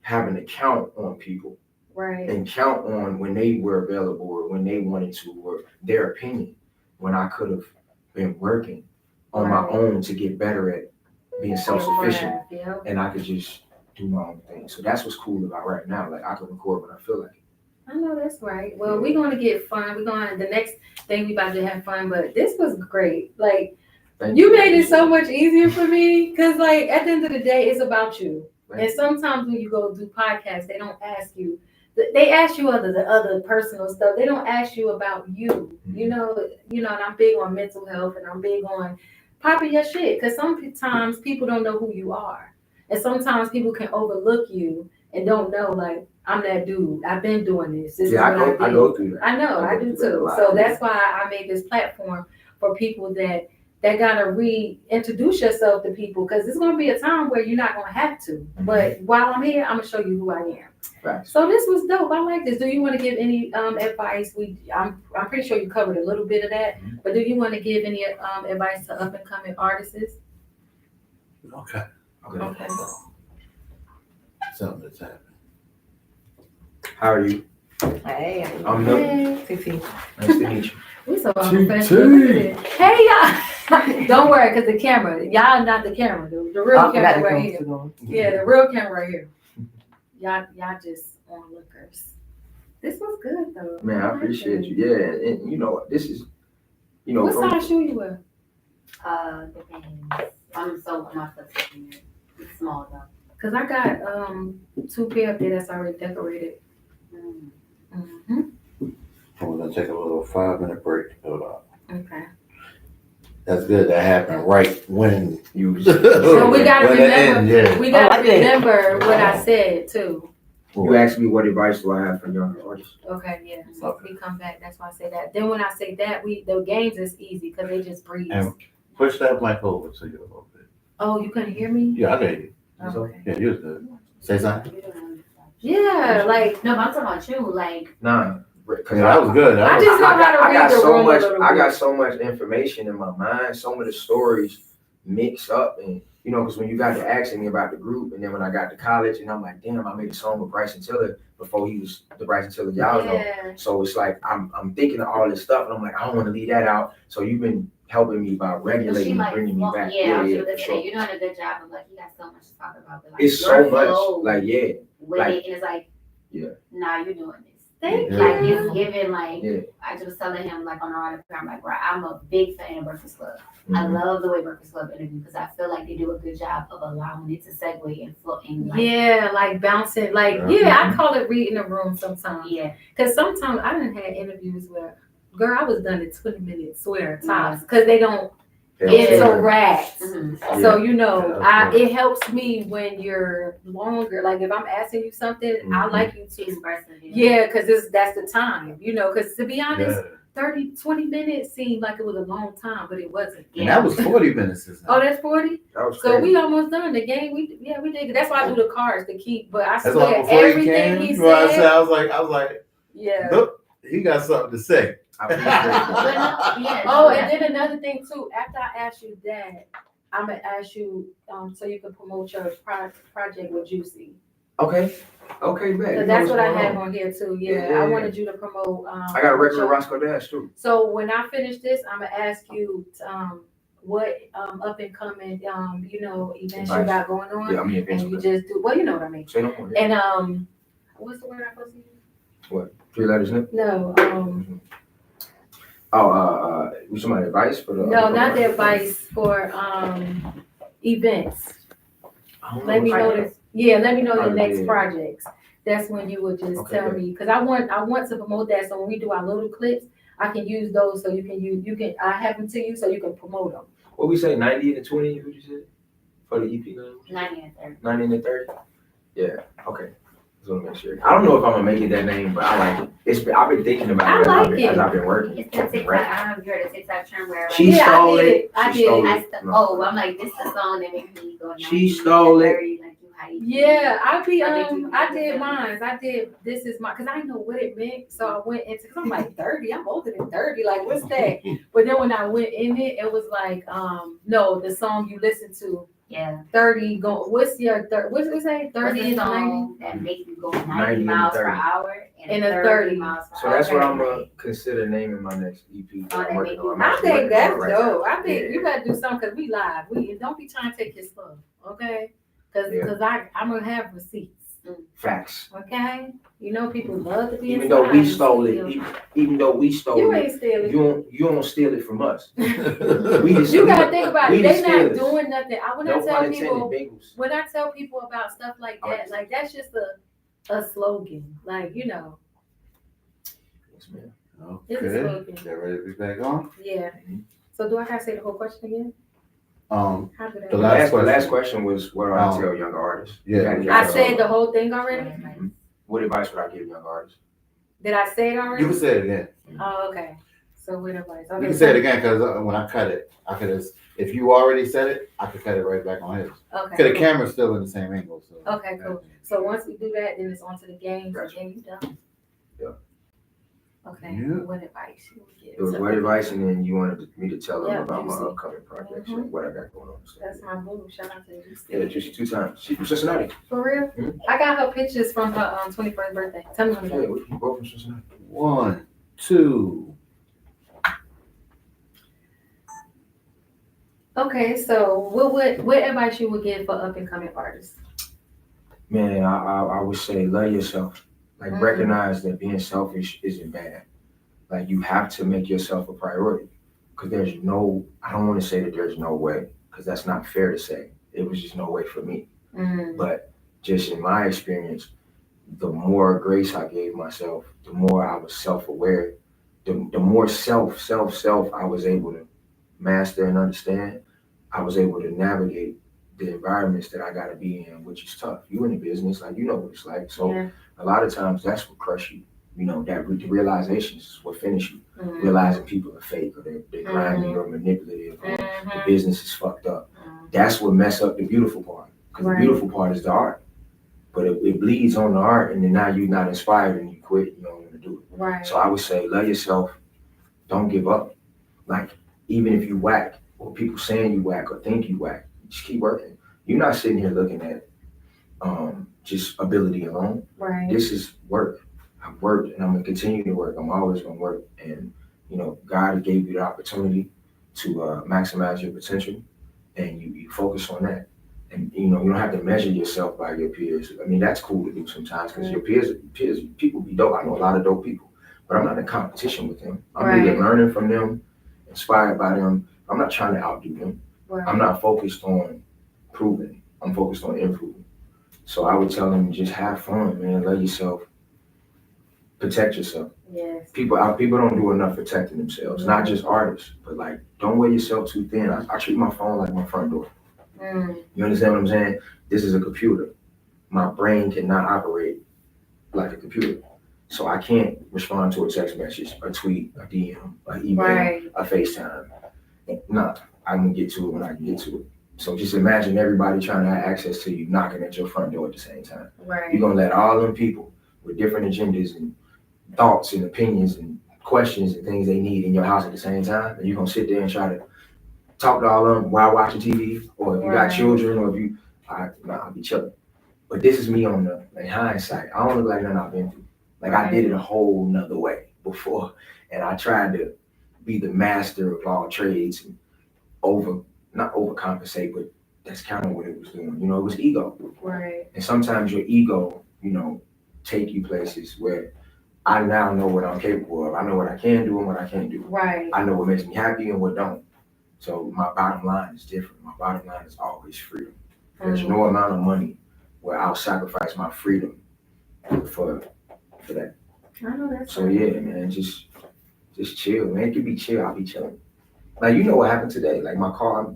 having to count on people. Right. And count on when they were available or when they wanted to, or their opinion, when I could have been working on my own to get better at being self-sufficient, and I could just do my own thing. So that's what's cool about right now. Like, I can record when I feel like it. I know that's right. Well, we're going to get fun. The next thing we about to have fun, but this was great. Like, you made it so much easier for me, because like at the end of the day, it's about you. And sometimes when you go do podcasts, they don't ask you. They ask you the other personal stuff. They don't ask you about you. And I'm big on mental health, and I'm big on popping your shit, because sometimes people don't know who you are, and sometimes people can overlook you and don't know, like, I'm that dude. I've been doing this. I go through that. I know, I do too. So that's why I made this platform for people that gotta reintroduce yourself to people, because there's gonna be a time where you're not gonna have to. But while I'm here, I'm gonna show you who I am. Right. So this was dope. I like this. Do you want to give any advice? I'm pretty sure you covered a little bit of that, but do you want to give any advice to up and coming artists? Okay. Okay. Something that's happened. How are you? Hey. I'm Nook. Hey, Fifi. Nice to meet you. We so unprofessional. Look at it. Hey y'all. Don't worry, cause the camera. Y'all not the camera. The real camera right here. Yeah, the real camera right here. Y'all just onlookers. This was good though. Man, I appreciate you. Yeah, and you know, this is, you know, What from, size shoe you wear? Depends. I'm so not the it's small though. Cause I got 2 pair up there that's already decorated. Mm. Mm-hmm. We're gonna take a little 5-minute break. Hold on. Okay. That's good. That happened right when you. So we gotta when it remember. end, yeah. We gotta I like that. remember what I said too. You asked me what advice do I have for younger artists. Okay, yeah. So if we come back, that's why I say that. Then when I say that, the games is easy because they just breathe. And push that mic over to you a little bit. Oh, you couldn't hear me? Yeah, I heard you. Okay. Yeah, you was good. Say something. Yeah, like No, but I'm talking about you. Like, Nah, because Yeah, that was good. I just know how to I read got the so room a much. little I got bit. so much information in my mind. Some of the stories mix up, and you know, because when you got to asking me about the group, and then when I got to college, and I'm like, damn, I made a song with Bryson Tiller before he was the Bryson Tiller y'all know. Yeah. So it's like I'm thinking of all this stuff, and I'm like, I don't want to leave that out. So you've been helping me by regulating, and bringing me back. Yeah, I was for gonna sure. say, you're doing a good job of like, you got so much to talk about. But like, It's your so much, flow like yeah, with like- it, and it's like, Yeah. nah, you're doing this. Thank Like, you. it's given, like, Yeah. I was telling him, like, on the ride up here, I'm like, bro, I'm a big fan of Breakfast Club. I Mhm. love the way Breakfast Club interview because I feel like they do a good job of allowing it to segue and flow in. Like, Yeah, like bouncing, like I call it reading the room sometimes. yeah. Cause sometimes I done had interviews where, girl, I was done in 20 minutes, swear tops, cause they don't interact. Mhm. So you know, Yeah, it helps me when you're longer. Like if I'm asking you something, I Mhm. like you to. Expressive. Yeah, cause that's the time, you know. Cause to be honest, Yeah. 20 minutes seemed like it was a long time, but it wasn't. And that was 40 minutes. Just now. Oh, that's 40. That was So crazy. we almost done the game. We did. That's why I do the cards to keep. But I That's why swear before he everything came, he before I said. I was like, Yeah. look, he got something to say. I appreciate it. Yeah. Oh, and then another thing too. After I ask you that, I'm gonna ask you so you can promote your project with Juicy. Okay, okay, man. Cause that's what I have on here too. Yeah, Yeah. I wanted you to promote. I got a regular Roscoe Dash too. So when I finish this, I'm gonna ask you what up and coming you know events you Advice. got going on, Yeah, I mean, and you eventually. just do well. You know what I mean. Say no more. Yeah. And what's the word I'm supposed to use? 3 letters in. No, Was somebody advice for the? no, not the advice for events. Let me know this. Yeah, let me know your Oh, next yeah. projects. That's when you would just Okay, tell good. me because I want to promote that. So when we do our little clips, I can use those so you can I have them to you so you can promote them. What we say, 90 and 20? What you said for the EP game? 90 and 30. 90 and 30. Yeah. Okay. Just want to make sure. I don't know if I'm gonna make it that name, but I like it. I've been thinking about I it, like as I've been working. It's the TikTok. Right. I don't know if you heard the TikTok term where like, She Yeah, I stole did it. it. I She did stole it. it. No. I'm like, this is the song that makes me go. 90, She stole it. 30, like, you how you Yeah, I think you I can did do mine. I did this is my because I didn't know what it meant. So I went into because I'm like 30, I'm older than 30. Like what's that? But then when I went in it was like no, the song you listen to. Yeah. 30 go what's your what's it say? 30 What's the and 90? song that makes you go 90, 90 and miles per 30. hour And a 30. miles per So hour. that's what I'm Like, gonna consider naming my next EP. Oh, that I'm working make you- on. I'm I actually think working on that's it right dope. now. I think Yeah. you gotta do something because we live. We don't be trying to take your stuff, okay? Because Yeah. I'm gonna have receipts, Facts. okay? You know people love to be Even though we inside stole and it, steal. even though we stole You it, ain't stealing. you don't steal it from us. We just You gotta think about we it. the They not stealers. doing nothing. When No I tell pun intended, people, Bengals. when I tell people about stuff like that, like that's just a slogan. Like you know, Yes, man. it's a Okay. slogan. You ready to be back on? Yeah. So do I gotta say the whole question again? Um, How did The The last last question. question was, what do I Oh. tell younger artists? Yeah. You gotta- you I gotta said tell the them. whole thing already. Mhm. What advice would I give younger artists? Did I say it you already? can say it again. Oh, okay. So what advice? You Okay. can say it again because when I cut it, I could have. If you already said it, I could cut it right back on his. Okay. Because the camera's still in the same angle. So. Okay, cool. So once we do that, then it's on to the games, and Gotcha. then you done. Okay, Yeah. what advice you would give? It was to what other advice, people? and then you wanted me to tell them Yeah, about my Juicy. upcoming projects Mhm. and what I got going on. So, That's my boo. Shout out to Juicy. yeah, just 2 times. She from Cincinnati. For real? Mhm. I got her pictures from her 21st birthday. Tell me when Yeah, it we both from Cincinnati. 1, 2. Okay, so what advice you would give for up and coming artists? Man, I would say love yourself. Like Mhm. recognize that being selfish isn't bad. Like you have to make yourself a priority. Cause I don't want to say that there's no way, cause that's not fair to say. It was just no way for me. Mm, But just in my experience, the more grace I gave myself, the more I was self-aware, the more self I was able to master and understand. I was able to navigate the environments that I got to be in, which is tough. You in the business, like you know what it's like. So yeah. a lot of times that's what crush you. You know, that the realizations is what finish you. Mhm. Realizing people are fake or they're grimy or manipulative or the Mhm. business is fucked up. Mhm. That's what mess up the beautiful part. Because Right. the beautiful part is the art. But it bleeds on the art, and then now you're not inspired and you quit. You don't want to do it. Right. So I would say, love yourself. Don't give up. Like even if you whack or people saying you whack or think you whack, just keep working. You're not sitting here looking at just ability alone. Right. This is work. I've worked and I'm gonna continue to work. I'm always gonna work. And you know, God gave you the opportunity to maximize your potential, and you focus on that. And you know, you don't have to measure yourself by your peers. I mean, that's cool to do sometimes because your peers, people be dope. I know a lot of dope people, but I'm not in competition with them. I'm either Right. learning from them, inspired by them. I'm not trying to outdo them. Right. I'm not focused on proving. I'm focused on improving. So I would tell them just have fun, man. Love yourself. Protect yourself. Yes. People don't do enough protecting themselves. Not just artists, but like don't wear yourself too thin. I treat my phone like my front door. Mm. You understand what I'm saying? This is a computer. My brain cannot operate like a computer. So I can't respond to a text message, a tweet, a DM, an email, Right. a FaceTime. Nah, I'm gonna get to it when I can get to it. So just imagine everybody trying to have access to you knocking at your front door at the same time. Right. You're gonna let all them people with different agendas and thoughts and opinions and questions and things they need in your house at the same time, and you're gonna sit there and try to talk to all of them while watching TV, or if you got Right. children, or if you, I'll be chilling. But this is me on the like, hindsight. I don't look like nothing I've been through. Like I did it a whole nother way before, and I tried to be the master of all trades and not overcompensate, but that's kind of what it was doing. You know, it was ego. Right. And sometimes your ego, you know, take you places where I now know what I'm capable of. I know what I can do and what I can't do. Right. I know what makes me happy and what don't. So my bottom line is different. My bottom line is always freedom. There's no amount of money where I'll sacrifice my freedom for that. I know that's So right. yeah, man, just chill, man. It could be chill. I'll be chilling. Like you know what happened today? Like my car,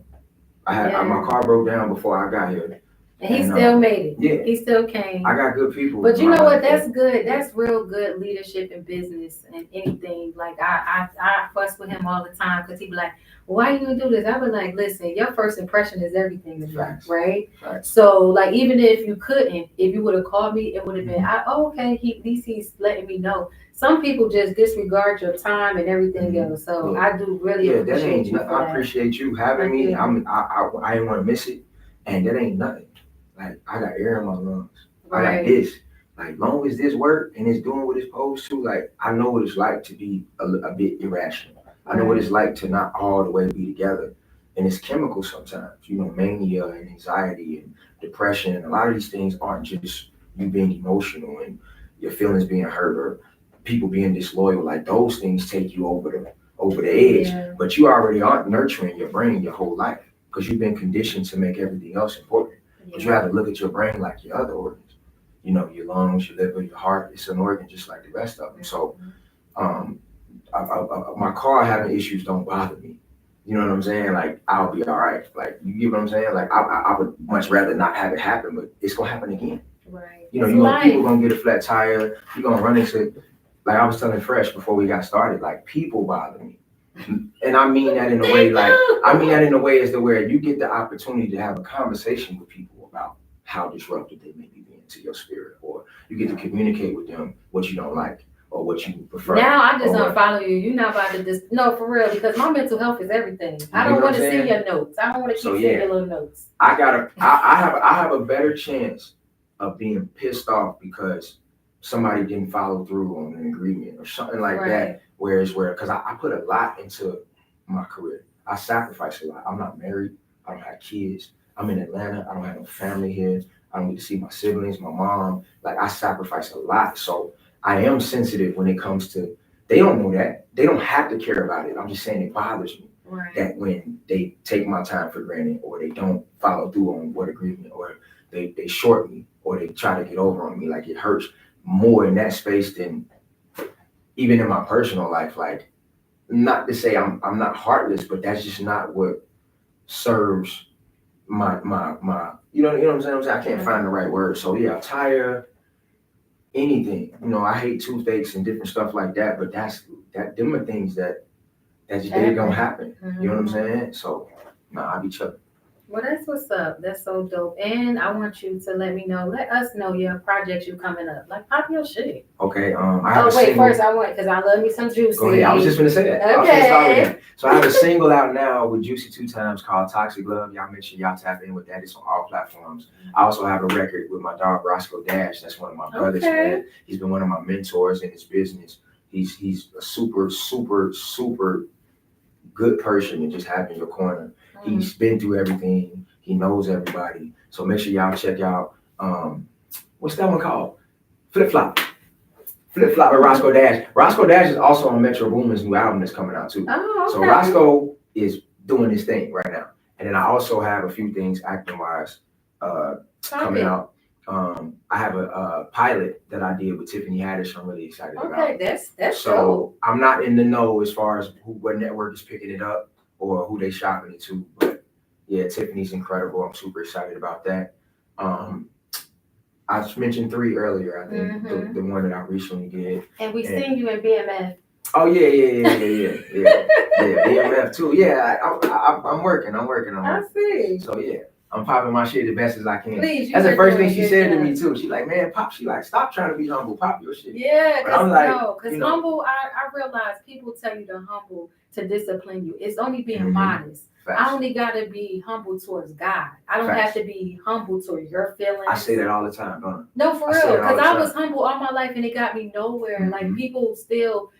my car broke down before I got here. And he And, still made it. Yeah, He still came. I got good people. But you in my know what? life. That's good. That's real good leadership in business and anything. Like I fuss with him all the time because he be like, "Why you gonna do this?" I be like, "Listen, your first impression is everything to me, Facts. right?" Facts. So like, even if you couldn't, if you would have called me, it would have been, okay. At least he's letting me know. Some people just disregard your time and everything else. So Yeah. I do really Yeah, that appreciate ain't you nothing. for I that. appreciate you having me. Yeah. I didn't want to miss it, and that ain't nothing. Like I got air in my lungs. I got Right. this. Like long as this work and it's doing what it's supposed to, like I know what it's like to be a bit irrational. I know what it's like to not all the way be together. And it's chemical sometimes, you know, mania and anxiety and depression. And a lot of these things aren't just you being emotional and your feelings being hurt or people being disloyal. Like those things take you over the edge. Yeah. But you already aren't nurturing your brain your whole life because you've been conditioned to make everything else important. But you have to look at your brain like your other organs. You know, your lungs, your liver, your heart, it's an organ just like the rest of them. So my car having issues don't bother me. You know what I'm saying? Like, I'll be all right. Like, you get what I'm saying? Like, I would much rather not have it happen, but it's going to happen again. Right. You know, It's people life. going to get a flat tire. You're going to run into, like I was telling Fresh before we got started, like, people bother me. And I mean that in a way, like, I mean that in a way as to where you get the opportunity to have a conversation with people about how disruptive they may be being to your spirit, or you get to communicate with them what you don't like, or what you prefer. Now I just Or what- unfollow you. You're not about to just no for real because my mental health is everything. I You don't know want to what I'm see saying? your notes. I don't want to keep So, seeing yeah. your little notes. I have a better chance of being pissed off because somebody didn't follow through on an agreement or something like that. Because I put a lot into my career. I sacrificed a lot. I'm not married. I don't have kids. I'm in Atlanta. I don't have no family here. I don't get to see my siblings, my mom. Like I sacrificed a lot. So I am sensitive when it comes to, they don't know that. They don't have to care about it. I'm just saying it bothers me Right. that when they take my time for granted or they don't follow through on what agreement or they short me or they try to get over on me, like it hurts more in that space than even in my personal life. Like, not to say I'm not heartless, but that's just not what serves my you know what I'm saying? I can't find the right word. So yeah, tire, anything. You know, I hate toothaches and different stuff like that, but them are things that just they gonna happen. You know what I'm saying? So I be chucking. Well, that's what's up. That's so dope. And I want you to let us know your projects you coming up. Like pop your shit. Okay. I have a wait, single. first I want because I love me some Juicy. Go ahead. I was just gonna say that. I was gonna Okay. start with that. So I have a single out now with Juicy 2 Times called Toxic Love. Y'all make sure y'all tap in with that. It's on all platforms. I also have a record with my dog Roscoe Dash. That's one of my brothers, Okay. man. He's been one of my mentors in his business. He's a super, super, super good person to just have in your corner. He's been through everything. He knows everybody. So make sure y'all check out what's that one called? Flip Flop. Flip Flop with Roscoe Dash. Roscoe Dash is also on Metro Boomin's new album that's coming out too. Oh, okay. So Roscoe is doing his thing right now. And then I also have a few things acting wise coming out. I have a pilot that I did with Tiffany Haddish. I'm really excited about. Okay, that's So dope. I'm not in the know as far as what network is picking it up or who they shopping it to, but yeah, Tiffany's incredible. I'm super excited about that. I just mentioned 3 earlier. I think the one that I recently did. And we seen you in BMF. Oh yeah. BMF too. Yeah, I'm working. I see. So yeah, I'm popping my shit the best as I can. Please, That's the first thing doing she a said good to me job. too. She like, man, Pop. She like, stop trying to be humble. Pop your shit. Yeah, But I'm like, because you know. humble, I realize people tell you to humble to discipline you. It's only being Mhm. modest. Facts. I only gotta be humble towards God. I don't Facts. have to be humble towards your feelings. I say that all the time, don't I? No, for I say real, it all because the I time. was humble all my life and it got me nowhere. Like Mhm. people still,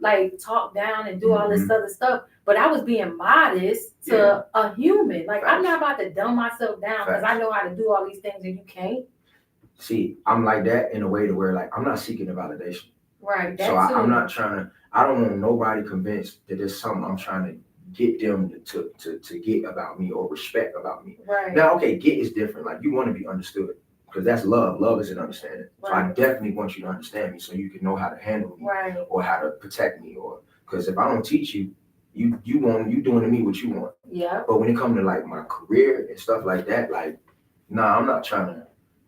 like talk down and do all this Mhm. other stuff, but I was being modest to Yeah. a human. Like I'm Facts. not about to dumb myself down because I Facts. know how to do all these things and you can't. See, I'm like that in a way to where like I'm not seeking the validation. Right. That So too. I'm not trying to. I don't want nobody convinced that there's something I'm trying to get them to get about me or respect about me. Right. Now, okay, get is different. Like you want to be understood because that's love. Love is an understanding. So I Right. definitely want you to understand me so you can know how to handle me Right. or how to protect me. Or because if I don't teach you, you doing to me what you want. Yeah. But when it comes to like my career and stuff like that, like, nah, I'm not trying to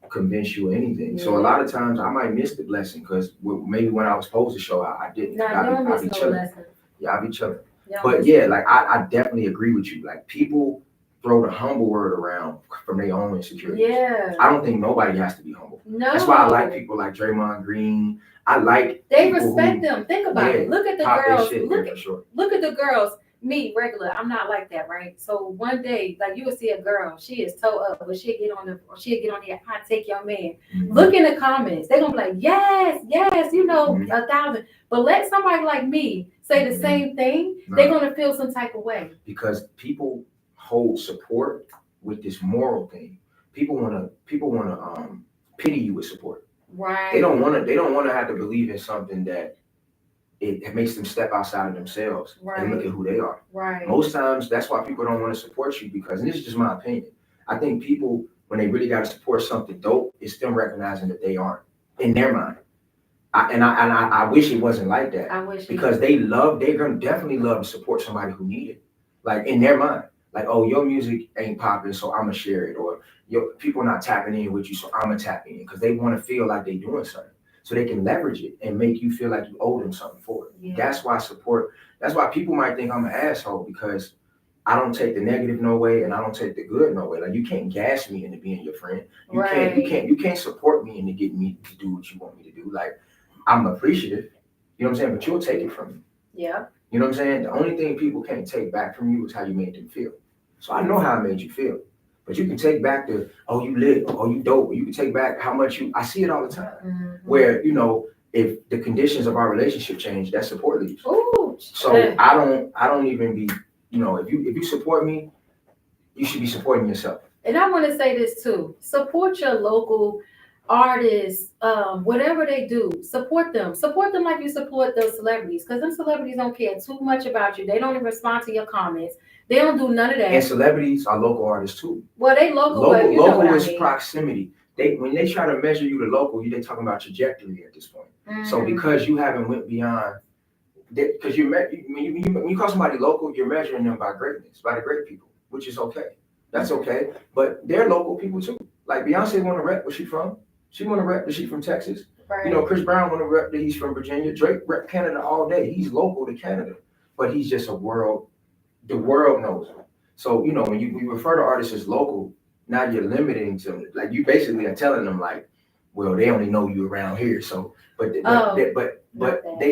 convince you or anything. So a lot of times I might miss the blessing because maybe when I was supposed to show out, I didn't. Nah, I don't be miss no chilling. lesson. Yeah, I be chilling. Don't But miss- yeah, like I definitely agree with you. Like people throw the humble word around from their own insecurities. Yeah. I don't think nobody has to be humble. No. That's why I like people like Draymond Green. I like They people respect who them. Think about it. yeah, Look at the pop their girls. shit, Look yeah, at for sure. look at the girls. Me, regular. I'm not like that, right? So one day, like you would see a girl, she is toe up, but she'll get on here, I take your man. Mhm. Look in the comments. They're gonna be like, yes, Mhm. 1,000. But let somebody like me say the Mhm. same thing, No. they're gonna feel some type of way. Because people hold support with this moral thing. People wanna pity you with support. Right. They don't wanna have to believe in something that it makes them step outside of themselves and look Right. at who they are. Right. Most times that's why people don't want to support you because, and this is just my opinion, I think people, when they really got to support something dope, it's them recognizing that they aren't in their mind. I wish it wasn't like that I wish because they're gonna definitely love to support somebody who need it, like in their mind. Like, oh, your music ain't popping, so I'm gonna share it, or your people not tapping in with you, so I'm gonna tap in because they want to feel like they doing something, so they can leverage it and make you feel like you owe them something for it. Yeah. That's why people might think I'm an asshole because I don't take the negative no way and I don't take the good no way. Like you can't gas me into being your friend. You can't support me into getting me to do what you want me to do. Like I'm appreciative. You know what I'm saying? But you'll take it from me. Yeah. You know what I'm saying? The only thing people can't take back from you is how you made them feel. So I know how I made you feel. But you can take back the, oh, you lit, oh, you dope. Or you can take back how much I see it all the time. Mm-hmm. Where, you know, if the conditions of our relationship change, that support leaves. Ooh. So I don't even be, you know, if you support me, you should be supporting yourself. And I want to say this too. Support your local artists, whatever they do, support them. Support them like you support those celebrities. Because them celebrities don't care too much about you. They don't even respond to your comments. They don't do none of that. And celebrities are local artists too. Well, they local, but you know Local what is I mean. proximity. When they try to measure you to local, they talking about trajectory at this point. So Mm. because you haven't went beyond, because when you call somebody local, you're measuring them by greatness, by the great people, which is okay. That's okay. But they're local people too. Like Beyonce want to rep where she from. She want to rep that she from Texas. Right. You know, Chris Brown want to rep that he's from Virginia. Drake rep Canada all day. He's local to Canada, but he's just the world knows him. So, you know, when you refer to artists as local, now you're limiting to, like, you basically are telling them, like, well, they only know you around here. So, but they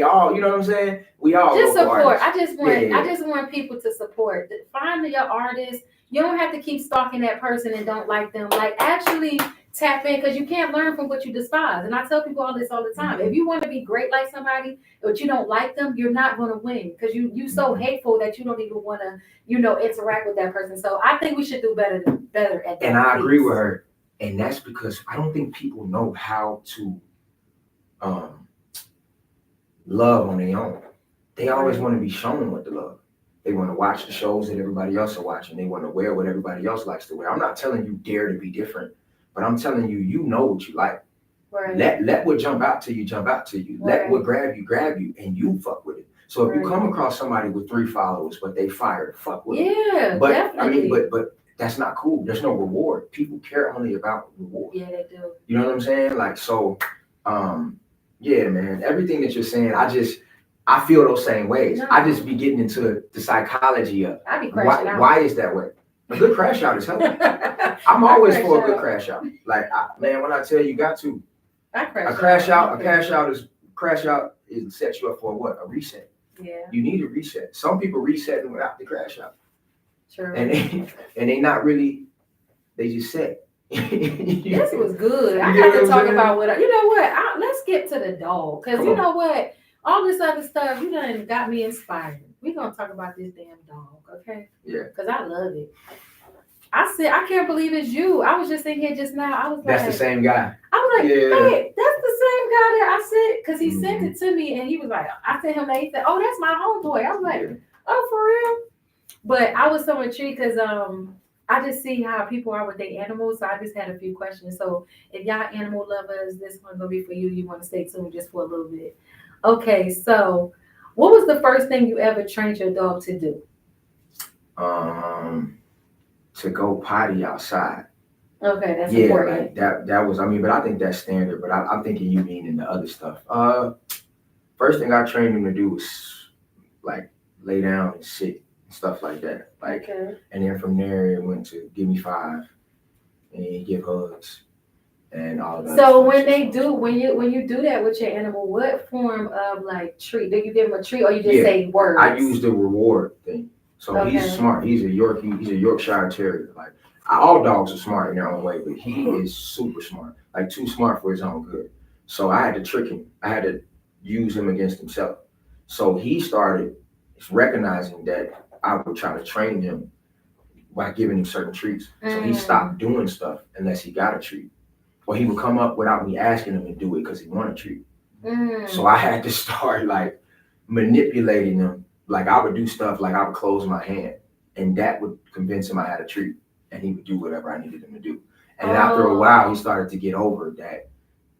all, you know what I'm saying? We all just local support. artists. I just want people to support. Find your artist. You don't have to keep stalking that person and don't like them. Like, actually tap in, because you can't learn from what you despise. And I tell people all this all the time. Mm-hmm. If you want to be great like somebody, but you don't like them, you're not going to win, because you so hateful that you don't even want to, you know, interact with that person. So I think we should do better at that. And I agree with her. And that's because I don't think people know how to love on their own. They always want to be shown what to love. They want to watch the shows that everybody else are watching. They want to wear what everybody else likes to wear. I'm not telling you dare to be different, but I'm telling you, you know what you like. Right. Let what jump out to you, jump out to you. Right. Let what grab you, and you fuck with it. So if you come across somebody with 3 followers, but they fired, fuck with them. Yeah, But definitely. I mean, but that's not cool. There's no reward. People care only about reward. Yeah, they do. You know what I'm saying? Like, so, yeah, man, everything that you're saying, I feel those same ways. No. I just be getting into the psychology of I be crashing out. why is that way? A good crash out is healthy. I'm always for a good crash out. Like, man, when I tell you got to, I crash a crash out is set you up for what? A reset. Yeah, You need a reset. Some people resetting without the crash out, true. and they not really. They just set. This was good. I You got know to what talk I'm about you know what? Let's get to the dog. Because Come you on. know what? All this other stuff, you done got me inspired. We're going to talk about this damn dog, okay? Yeah. Because I love it. I said, I can't believe it's you. I was just in here just now. I was That's like, the same guy. I was like, Yeah. hey, that's the same guy that I said, because he sent Mhm. it to me and he was like, I sent him that. He said, oh, that's my homeboy. I was like, Yeah. oh, for real? But I was so intrigued because I just see how people are with their animals. So I just had a few questions. So if y'all animal lovers, this one's gonna be for you. You want to stay tuned just for a little bit. Okay, so what was the first thing you ever trained your dog to do? To go potty outside. Okay, that's Yeah, important. like that was, I mean, but I think that's standard, but I'm thinking you mean in the other stuff. First thing I trained him to do was like lay down and sit and stuff like that. Like, Okay. and then from there it went to give me 5 and give hugs and all that. So when you do that with your animal, what form of like treat? Do you give him a treat or you just Yeah, say words? I use the reward thing. So Okay. he's smart. He's a Yorkshire Terrier. Like, all dogs are smart in their own way, but he is super smart. Like, too smart for his own good. So I had to trick him. I had to use him against himself. So he started recognizing that I would try to train him by giving him certain treats. So he stopped doing stuff unless he got a treat. Or he would come up without me asking him to do it because he wanted a treat. So I had to start like manipulating him. Like, I would do stuff like I would close my hand and that would convince him I had a treat and he would do whatever I needed him to do. And then after a while, he started to get over that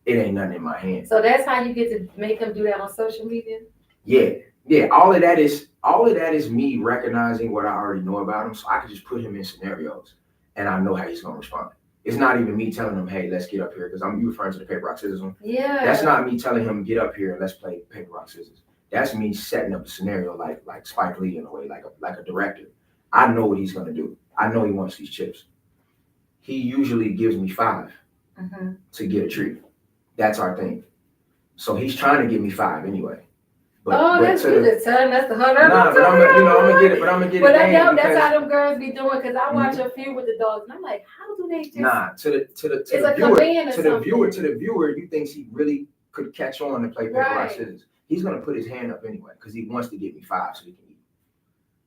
it ain't nothing in my hand. So that's how you get to make him do that on social media? Yeah. All of that is me recognizing what I already know about him. So I could just put him in scenarios and I know how he's gonna respond. It's not even me telling him, hey, let's get up here, because you referring to the paper, rock, scissors one. Yeah. That's not me telling him, get up here and let's play paper, rock, scissors. That's me setting up a scenario like Spike Lee in a way, like a director. I know what he's gonna do. I know he wants these chips. He usually gives me 5 to get a treat. That's our thing. So he's trying to give me 5 anyway. Oh, that's to good. the- That's the hard. Nah, but I'm gonna get it. But I'm gonna get But it. I know because- that's how them girls be doing. Cause I watch a few with the dogs, and I'm like, how do they just? Nah, to the It's a viewer, command or to the something. viewer, you think he really could catch on and play paper rock Right. scissors. He's gonna put his hand up anyway because he wants to get me 5 so he can eat.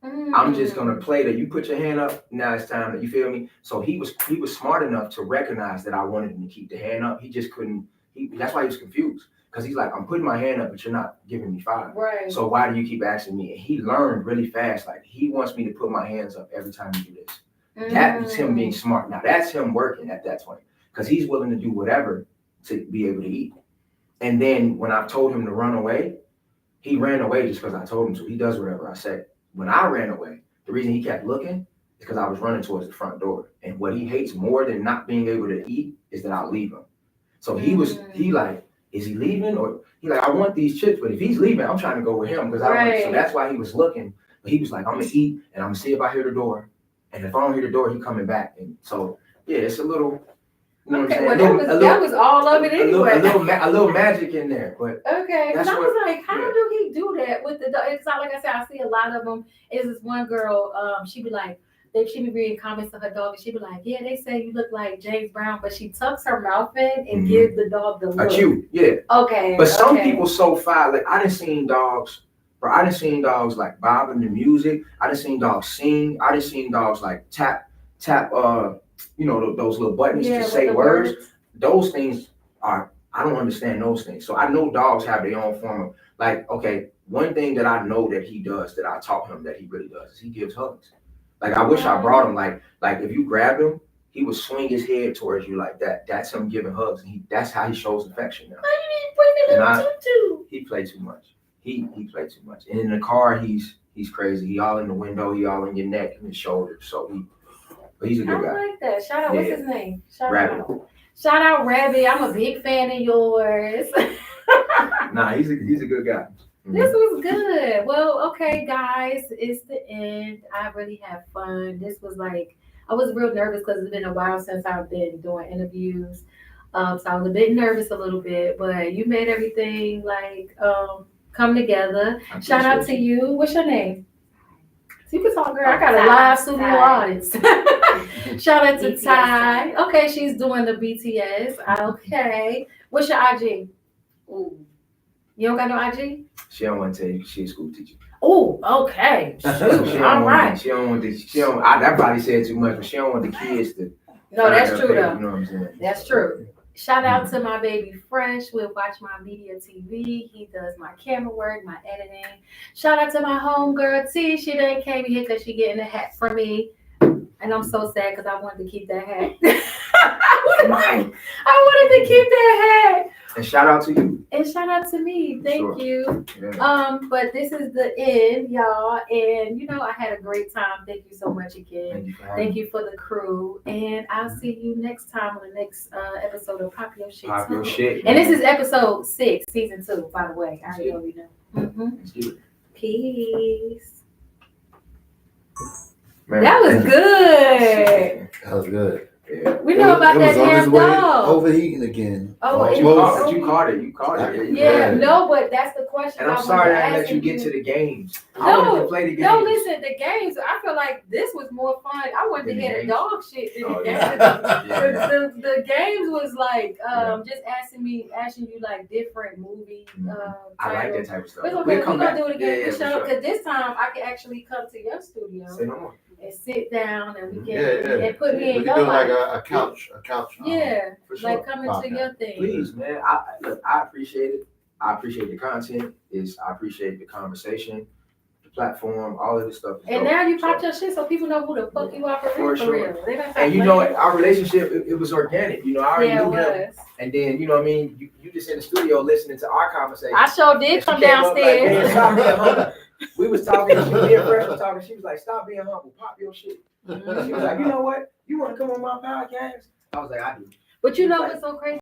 Mm. I'm just gonna play that. You put your hand up. Now it's time that you feel me. So he was smart enough to recognize that I wanted him to keep the hand up. He just couldn't. That's why he was confused because he's like, I'm putting my hand up, but you're not giving me 5. Right. So why do you keep asking me? And he learned really fast. Like he wants me to put my hands up every time you do this. That's him being smart. Now that's him working at that point because he's willing to do whatever to be able to eat. And then when I told him to run away, he ran away just because I told him to. He does whatever I say. When I ran away, the reason he kept looking is because I was running towards the front door. And what he hates more than not being able to eat is that I'll leave him. So he like, is he leaving? Or he like, I want these chips, but if he's leaving, I'm trying to go with him because so that's why he was looking. But he was like, I'm gonna eat and I'm gonna see if I hear the door. And if I don't hear the door, he coming back. And so yeah, it's a little. You know Okay, what I'm well saying? that was all of it anyway. A little magic in there, but Okay, because That's I was what- like, how yeah. do he do that with the dog? It's not like I said, I see a lot of them. It's this one girl, she be like, she be reading comments to her dog, and she be like, yeah, they say you look like James Brown, but she tucks her mouth in and Mhm. gives the dog the a look. chew, yeah. Okay. But some okay. people so fire. Like I done seen dogs, bro. I done seen dogs like bobbing the music. I done seen dogs sing. I done seen dogs like tap. You know those little buttons Yeah, to with say the words. Those things are. I don't understand those things. So I know dogs have their own form of like. Okay, one thing that I know that he does that I taught him that he really does is he gives hugs. Like I wish I brought him. Like if you grabbed him, he would swing his head towards you like that. That's him giving hugs. And that's how he shows affection now. He played too much. He played too much. And in the car, he's crazy. He all in the window. He all in your neck and his shoulders. So but he's a I good guy. like that. Shout out, what's Yeah. his name? Shout Rabbit. out. Shout out, Rabbit. I'm a big fan of yours. Nah, he's a good guy. Mhm. This was good. Well, okay, guys, it's the end. I really had fun. This was like, I was real nervous because it's been a while since I've been doing interviews. So I was a bit nervous a little bit, but you made everything like come together. I Shout out to appreciate you. What's your name? You can talk, girl. I got a Ty. live studio Ty. audience. Shout out to BTS. Ty. Okay, she's doing the BTS. Okay. What's your IG? Ooh. You don't got no IG? She don't want to tell you she's a school teacher. Oh, okay. She Shoot. don't All want right. She don't want the. She don't. I probably said too much, but she don't want the kids to. No, that's find true her though. page, you know what I'm saying? That's true. Shout out to my baby Fresh with Watch My Media TV. He does my camera work, my editing. Shout out to my homegirl T. She done came here because she getting a hat from me. And I'm so sad because I wanted to keep that hat. I wanted to keep that hat. And shout out to you. And shout out to me. Thank Sure. you. Yeah. But this is the end, y'all. And I had a great time. Thank you so much again. Thank you for having Thank me. you for the crew. And I'll see you next time on the next episode of Pop Your Shit. Pop your Too. shit. And this man. is episode 6, season 2, by the way. I already know you know. Let's do it. Peace. Man, That was thank you. good. That was good. Yeah. We know about It that was on his damn way dog. overheating again. Oh, But it you Well, was- caught, you caught it. You caught it. Yeah, Yeah. no, but that's the question. And I'm I sorry wanted I to let ask you get to the games. I No, wanted to play the games. No, listen, the games, I feel like this was more fun. I wanted to The hear the games? dog shit than Oh, the yeah. games. Yeah. The games was like Yeah. just asking you like different movie I like that titles. type of stuff. It's okay, We'll we're come gonna back. do it again. Yeah, for for sure. sure. Because this time I can actually come to your studio Say no more. and sit down and we can Yeah. and put me We in can your do like life. a couch. Yeah, For sure. like coming to Okay. your thing. Please, man. I appreciate it. I appreciate the content. I appreciate the conversation, the platform, all of this stuff. is And dope. now you pop So- your shit so people know who the fuck you are for For real. sure. They don't And you know what? Our relationship, it was organic. I already Yeah, it knew him. was. And then, what I mean? You just in the studio listening to our conversation. I sure did And she come came up like, "Man, downstairs. stop being humble." We was talking, she was here fresh was talking. She was like, "Stop being humble, pop your shit." She was like, "You know what? You want to come on my podcast?" I was like, "I do." But you know what's so crazy?